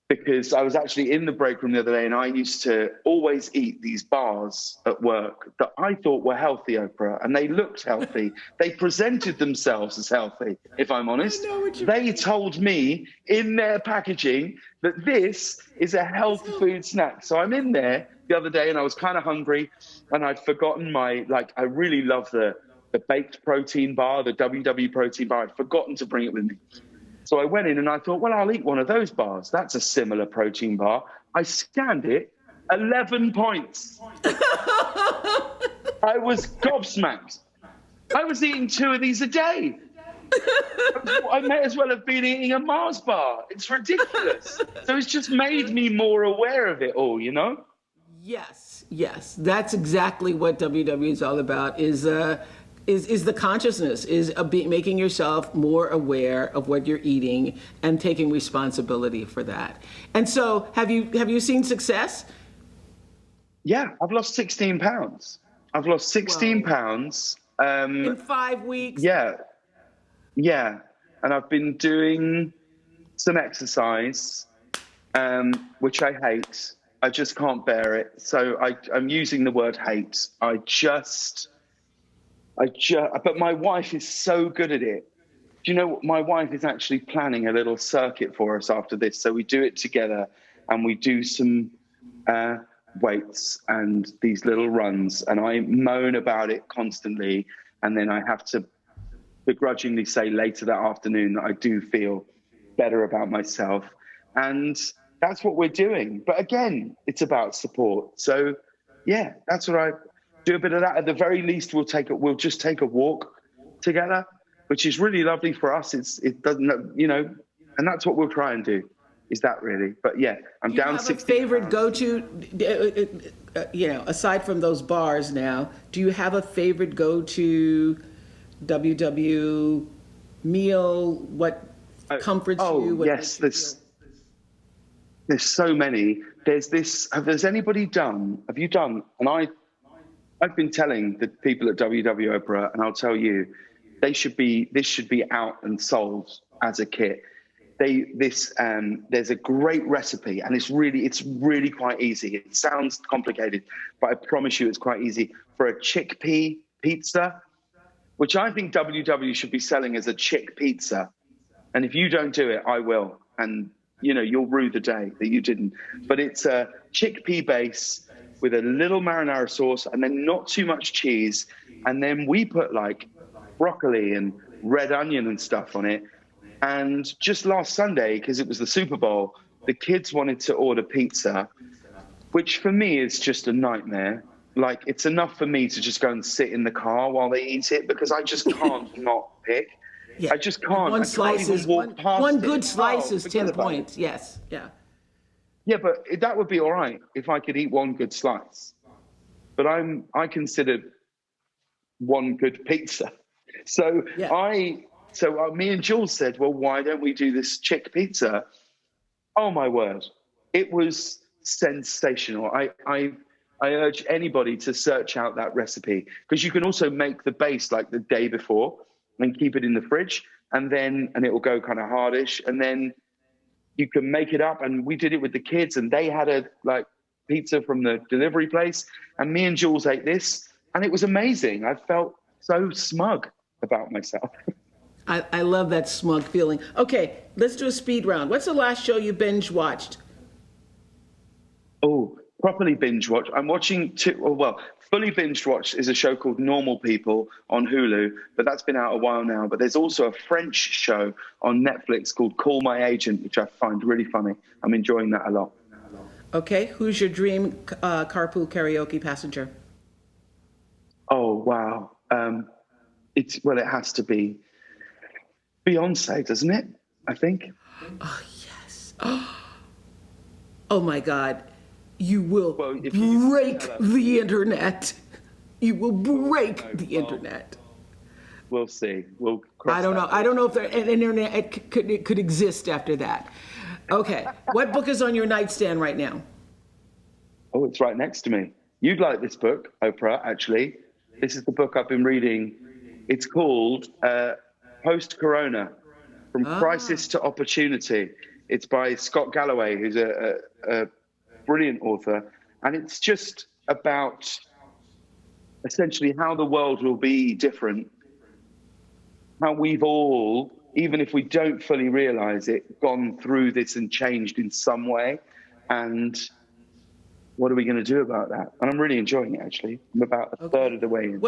because I was actually in the break room the other day and I used to always eat these bars at work that I thought were healthy, Oprah, and they looked healthy. They presented themselves as healthy, if I'm honest. They told me in their packaging that this is a health food snack. So I'm in there the other day and I was kind of hungry and I'd forgotten I really love the baked protein bar, the WW protein bar. I'd forgotten to bring it with me. So I went in and I thought, well, I'll eat one of those bars. That's a similar protein bar. I scanned it, 11 points. I was gobsmacked. I was eating 2 of these a day. I may as well have been eating a Mars bar. It's ridiculous. So it's just made me more aware of it all, you know? Yes. That's exactly what WW is all about, is the consciousness, making yourself more aware of what you're eating and taking responsibility for that. And so have you seen success? Yeah, I've lost 16 pounds. I've lost 16 pounds. In 5 weeks? Yeah. And I've been doing some exercise, which I hate. I just can't bear it. So I'm using the word hate. But my wife is so good at it. Do you know what? My wife is actually planning a little circuit for us after this. So we do it together and we do some weights and these little runs. And I moan about it constantly. And then I have to begrudgingly say later that afternoon that I do feel better about myself. And that's what we're doing. But again, it's about support. So yeah, that's what I do, a bit of that. At the very least, we'll just take a walk together, which is really lovely for us. It doesn't, you know, and that's what we'll try and do, is that really. But yeah, I'm down 60 Do you have a favorite pounds. go-to, aside from those bars now, do you have a favorite go-to WW meal? What comforts you? What yes, there's so many. There's this. Have you done? And I've been telling the people at WW Oprah, and I'll tell you, this should be out and sold as a kit. There's a great recipe, and it's really quite easy. It sounds complicated, but I promise you it's quite easy, for a chickpea pizza, which I think WW should be selling as a chick pizza. And if you don't do it, I will. And, you know, you'll rue the day that you didn't. But it's a chickpea base with a little marinara sauce and then not too much cheese. And then we put like broccoli and red onion and stuff on it. And just last Sunday, because it was the Super Bowl, the kids wanted to order pizza, which for me is just a nightmare. Like, it's enough for me to just go and sit in the car while they eat it, because I just can't not pick. Yeah. I just can't. One slice is one good slice is 10 points. Yes. Yeah. Yeah, but that would be all right if I could eat one good slice. But I considered one good pizza. So me and Jules said, well, why don't we do this chick pizza? Oh my word. It was sensational. I urge anybody to search out that recipe, because you can also make the base like the day before and keep it in the fridge, and it will go kind of hardish, and then you can make it up. And we did it with the kids, and they had a pizza from the delivery place, and me and Jules ate this, and it was amazing. I felt so smug about myself. I love that smug feeling. Okay, let's do a speed round. What's the last show you binge watched? Oh, properly binge watch. I'm watching fully binge watched is a show called Normal People on Hulu, but that's been out a while now. But there's also a French show on Netflix called Call My Agent, which I find really funny. I'm enjoying that a lot. Okay, who's your dream carpool karaoke passenger? Oh, wow. It has to be Beyonce, doesn't it? I think. Oh, yes. Oh my God. You will break the internet. You will break the internet. We'll see. I don't know. I don't know if an internet could exist after that. Okay. What book is on your nightstand right now? Oh, it's right next to me. You'd like this book, Oprah, actually. This is the book I've been reading. It's called Post-Corona, From Crisis to Opportunity. It's by Scott Galloway, who's a brilliant author. And it's just about essentially how the world will be different, how we've all, even if we don't fully realize it, gone through this and changed in some way. And what are we going to do about that? And I'm really enjoying it, actually. I'm about a third of the way in.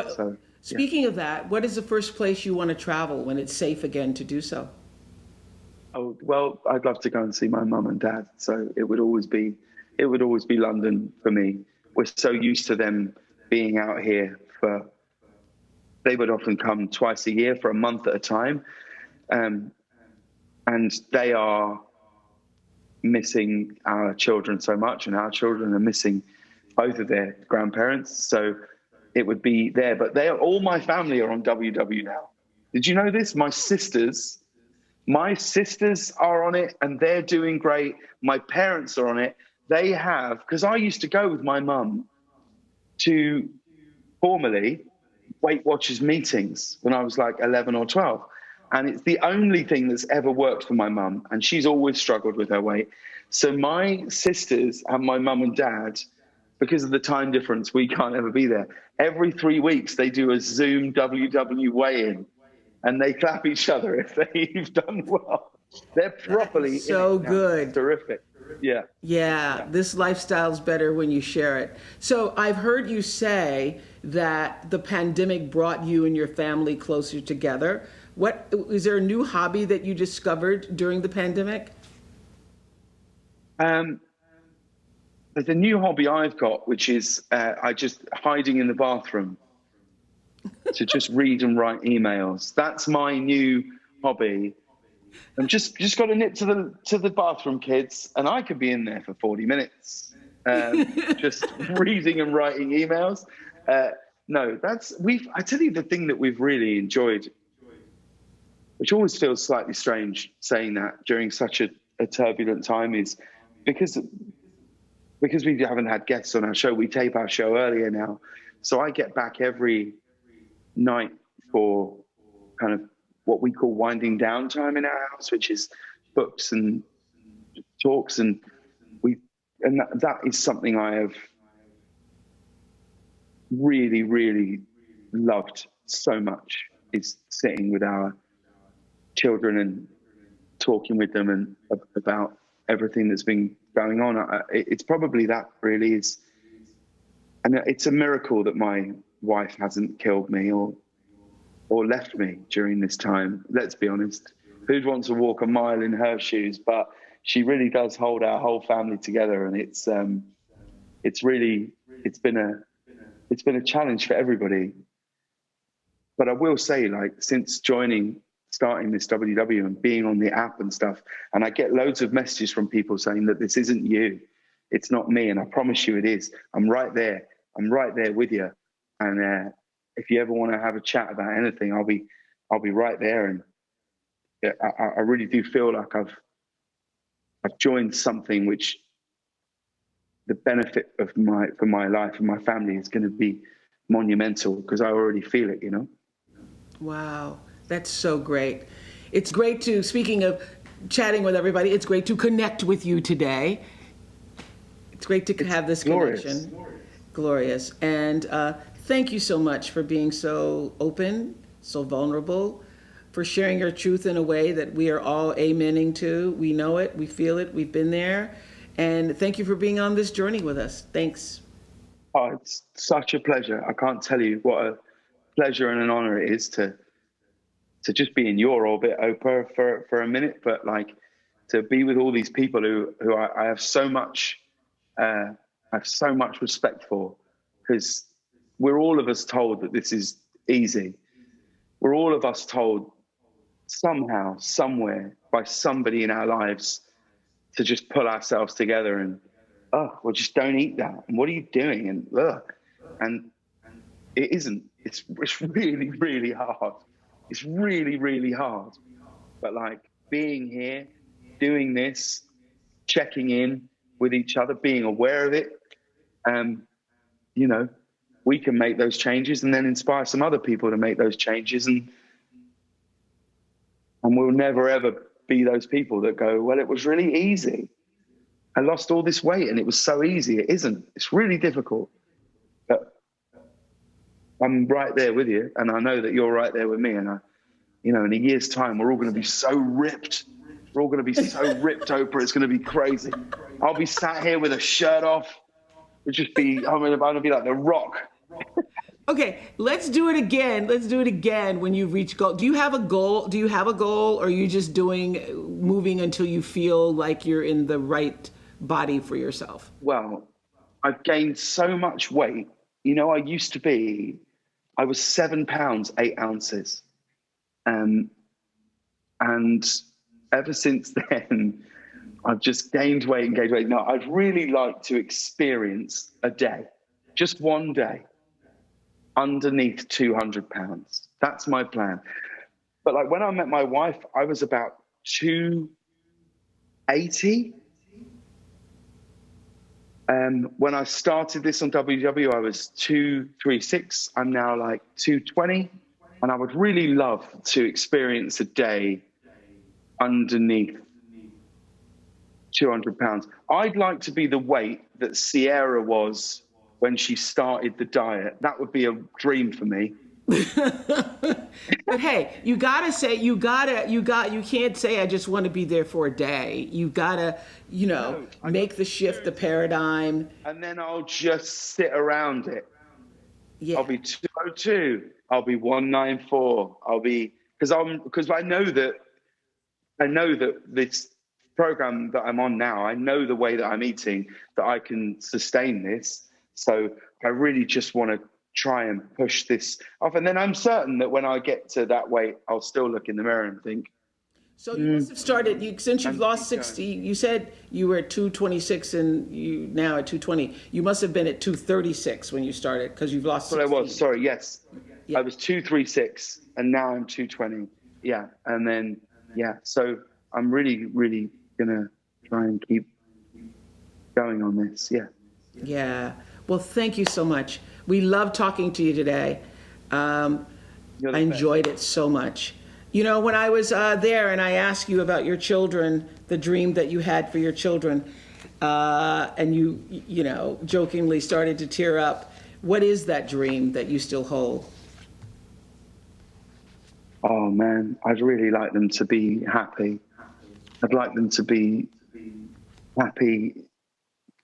Speaking of that, what is the first place you want to travel when it's safe again to do so? Oh, well, I'd love to go and see my mum and dad. So it would always be it would always be London for me. We're so used to them being out here they would often come twice a year for a month at a time. And they are missing our children so much, and our children are missing both of their grandparents. So it would be there, but all my family are on WW now. Did you know this? My sisters are on it and they're doing great. My parents are on it. They have, because I used to go with my mum to formerly Weight Watchers meetings when I was like 11 or 12. And it's the only thing that's ever worked for my mum. And she's always struggled with her weight. So my sisters and my mum and dad, because of the time difference, we can't ever be there. Every 3 weeks, they do a Zoom WW weigh-in. And they clap each other if they've done well. They're properly so good. Terrific. Yeah. This lifestyle's better when you share it. So I've heard you say that the pandemic brought you and your family closer together. Is there a new hobby that you discovered during the pandemic? There's a new hobby I've got, which is I just hiding in the bathroom to just read and write emails. That's my new hobby. I'm just got to nip to the bathroom, kids, and I could be in there for 40 minutes, just reading and writing emails. No, I tell you the thing that we've really enjoyed, which always feels slightly strange saying that during such a turbulent time, is because we haven't had guests on our show. We tape our show earlier now, so I get back every night for kind of what we call winding down time in our house, which is books and talks, and that is something I have really, really loved so much, is sitting with our children and talking with them and about everything that's been going on. It's probably that really is, and it's a miracle that my wife hasn't killed me or left me during this time. Let's be honest. Who'd want to walk a mile in her shoes? But she really does hold our whole family together, and it's been a challenge for everybody. But I will say, like, since starting this WW and being on the app and stuff, and I get loads of messages from people saying that this isn't you, it's not me, and I promise you it is. I'm right there with you, and if you ever want to have a chat about anything, I'll be right there. And I really do feel like I've joined something which the benefit for my life and my family is going to be monumental, because I already feel it, Wow, that's so great. It's great speaking of chatting with everybody, it's great to connect with you today. It's great to have this connection. Glorious. And thank you so much for being so open, so vulnerable, for sharing your truth in a way that we are all amening to. We know it, we feel it, we've been there. And thank you for being on this journey with us. Thanks. Oh, it's such a pleasure. I can't tell you what a pleasure and an honor it is to just be in your orbit, Oprah, for a minute, but like to be with all these people who I have so much respect for, because we're all of us told that this is easy. We're all of us told somehow, somewhere, by somebody in our lives to just pull ourselves together and, well, just don't eat that. And what are you doing? And it isn't. It's really, really hard. It's really, really hard. But like being here, doing this, checking in with each other, being aware of it, we can make those changes and then inspire some other people to make those changes. And we'll never, ever be those people that go, well, it was really easy. I lost all this weight and it was so easy. It isn't. It's really difficult. But I'm right there with you, and I know that you're right there with me. And in a year's time, we're all going to be so ripped. We're all going to be so ripped, Oprah. It's going to be crazy. I'll be sat here with a shirt off. I'm going to be like The Rock. Okay, let's do it again. Let's do it again when you reach goal. Do you have a goal? Or are you just moving until you feel like you're in the right body for yourself? Well, I've gained so much weight. You know, I was 7 pounds, 8 ounces. And ever since then, I've just gained weight and gained weight. Now, I'd really like to experience a day, just one day, underneath 200 pounds. That's my plan. But like when I met my wife, I was about 280. When I started this on WW, I was 236. I'm now like 220. And I would really love to experience a day underneath 200 pounds. I'd like to be the weight that Sierra was when she started the diet. That would be a dream for me. But hey, you can't say I just want to be there for a day. You gotta, make the shift, the paradigm. And then I'll just sit around it. Yeah. I'll be 202. I'll be 194. Because I know that this program that I'm on now, I know the way that I'm eating, that I can sustain this. So I really just want to try and push this off. And then I'm certain that when I get to that weight, I'll still look in the mirror and think. So you must have started, since you've lost 60, you said you were at 226 and you now at 220. You must have been at 236 when you started because you've lost 60. Well, I was, sorry, yes. Yeah. I was 236 and now I'm 220. Yeah. And then, so I'm really, really going to try and keep going on this. Yeah. Yeah. Well, thank you so much. We love talking to you today. I enjoyed it so much. When I was there and I asked you about your children, the dream that you had for your children, and you jokingly started to tear up, what is that dream that you still hold? Oh, man, I'd really like them to be happy. I'd like them to be happy,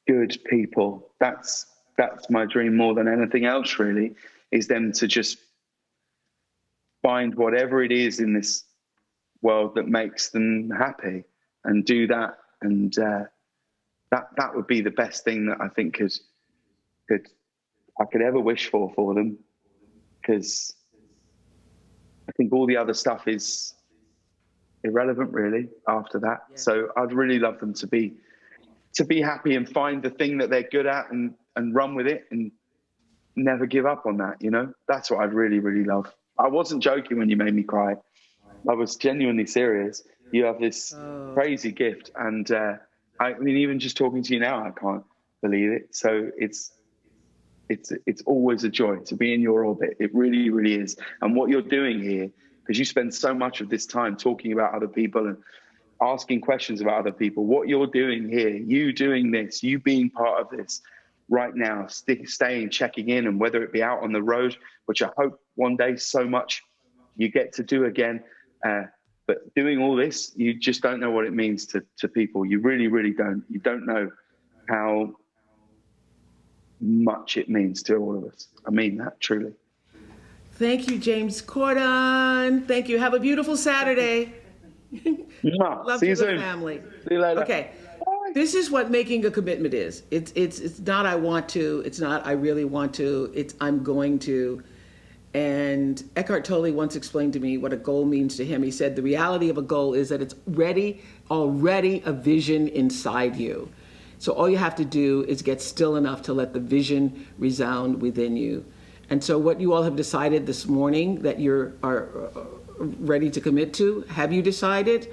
good people. That's my dream more than anything else, really, is them to just find whatever it is in this world that makes them happy and do that. And that would be the best thing that I think I could ever wish for them, because I think all the other stuff is irrelevant really after that. Yeah. So I'd really love them to be happy and find the thing that they're good at and run with it and never give up on that. That's what I'd really, really love. I wasn't joking when you made me cry. I was genuinely serious. You have this crazy gift. And I mean, even just talking to you now, I can't believe it. So it's always a joy to be in your orbit. It really, really is. And what you're doing here, because you spend so much of this time talking about other people and asking questions about other people, what you're doing here, you doing this, you being part of this right now, staying, checking in, and whether it be out on the road, which I hope one day so much you get to do again. But doing all this, you just don't know what it means to people. You really, really don't. You don't know how much it means to all of us. I mean that, truly. Thank you, James Corden. Thank you. Have a beautiful Saturday. Love See you to the soon. family. See you later. Okay. This is what making a commitment is. It's not I want to. It's not I really want to. It's I'm going to. And Eckhart Tolle once explained to me what a goal means to him. He said the reality of a goal is that it's already a vision inside you. So all you have to do is get still enough to let the vision resound within you. And so what you all have decided this morning that you are ready to commit to, have you decided?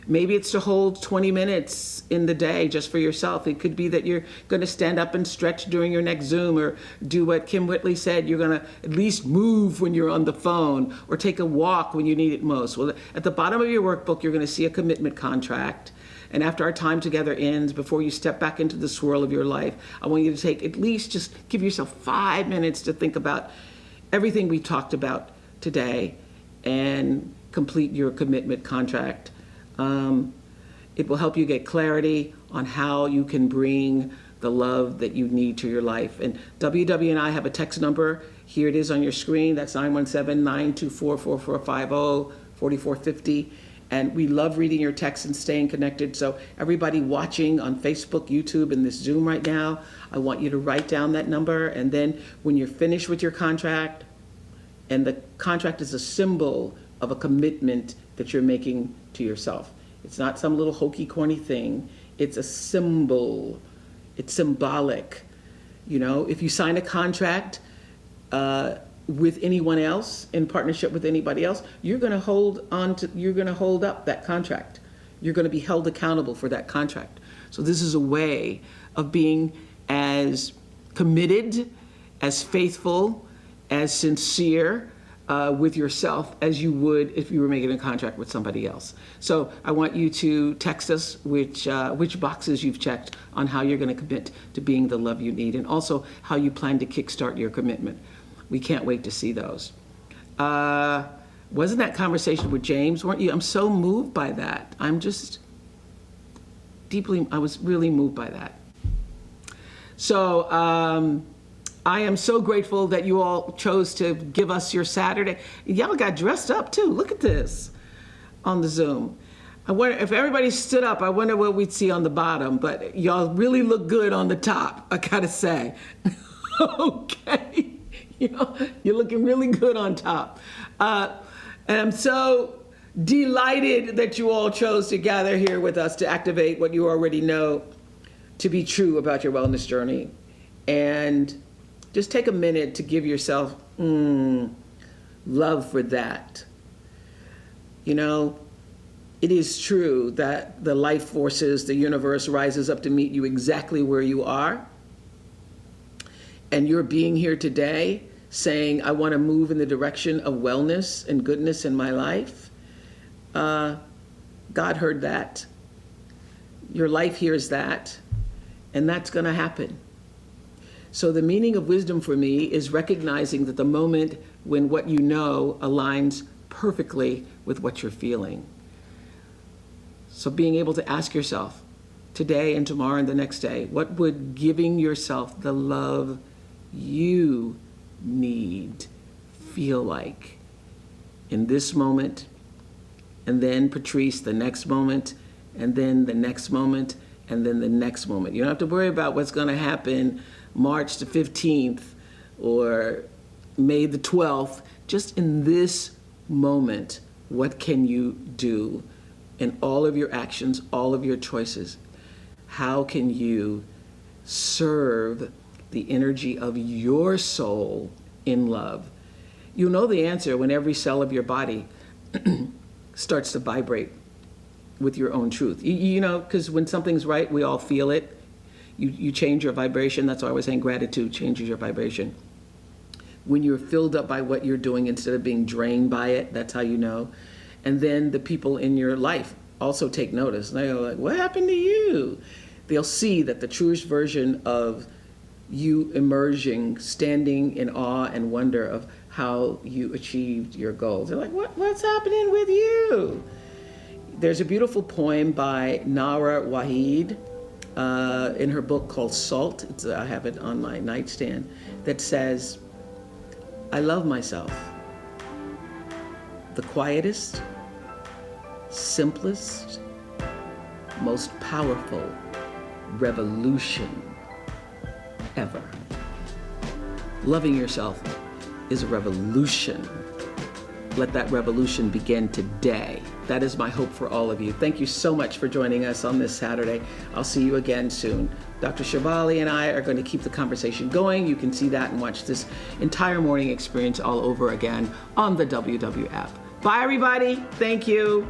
Maybe it's to hold 20 minutes in the day just for yourself. It could be that you're going to stand up and stretch during your next Zoom, or do what Kim Whitley said, you're going to at least move when you're on the phone, or take a walk when you need it most. Well, at the bottom of your workbook, you're going to see a commitment contract. And after our time together ends, before you step back into the swirl of your life, I want you to take at least just give yourself 5 minutes to think about everything we talked about today and complete your commitment contract. It will help you get clarity on how you can bring the love that you need to your life. And WW and I have a text number. Here it is on your screen. That's 917-924-4450, 4450. And we love reading your texts and staying connected. So everybody watching on Facebook, YouTube, and this Zoom right now, I want you to write down that number. And then when you're finished with your contract, and the contract is a symbol of a commitment that you're making to yourself. It's not some little hokey, corny thing. It's a symbol. It's symbolic. You know, if you sign a contract with anyone else, in partnership with anybody else, you're going to hold up that contract. You're going to be held accountable for that contract. So this is a way of being as committed, as faithful, as sincere with yourself as you would if you were making a contract with somebody else. So I want you to text us which boxes you've checked on how you're going to commit to being the love you need, and also how you plan to kickstart your commitment. We can't wait to see those. Wasn't that conversation with James, weren't you? I'm so moved by that. I was really moved by that. So I am so grateful that you all chose to give us your Saturday. Y'all got dressed up too. Look at this on the Zoom. I wonder if everybody stood up, I wonder what we'd see on the bottom, but y'all really look good on the top, I gotta say. Okay. You know, you're looking really good on top. And I'm so delighted that you all chose to gather here with us to activate what you already know to be true about your wellness journey. And just take a minute to give yourself love for that. You know, it is true that the life forces, the universe rises up to meet you exactly where you are. And you're being here today saying, I want to move in the direction of wellness and goodness in my life. God heard that. Your life hears that. And that's going to happen. So the meaning of wisdom for me is recognizing that the moment when what you know aligns perfectly with what you're feeling. So being able to ask yourself today and tomorrow and the next day, what would giving yourself the love you need feel like in this moment, and then Patrice, the next moment, and then the next moment, and then the next moment. You don't have to worry about what's going to happen March the 15th or May the 12th. Just in this moment, what can you do in all of your actions, all of your choices? How can you serve the energy of your soul in love? You know the answer when every cell of your body starts to vibrate with your own truth. You know, because when something's right, we all feel it. You change your vibration. That's why I was saying gratitude changes your vibration. When you're filled up by what you're doing instead of being drained by it, that's how you know. And then the people in your life also take notice. They're like, what happened to you? They'll see that the truest version of you emerging, standing in awe and wonder of how you achieved your goals. They're like, what's happening with you? There's a beautiful poem by Nara Waheed in her book called Salt. I have it on my nightstand, that says, I love myself. The quietest, simplest, most powerful revolution ever. Loving yourself is a revolution. Let that revolution begin today. That is my hope for all of you. Thank you so much for joining us on this Saturday. I'll see you again soon. Dr. Shivali and I are going to keep the conversation going. You can see that and watch this entire morning experience all over again on the WW app. Bye, everybody. Thank you.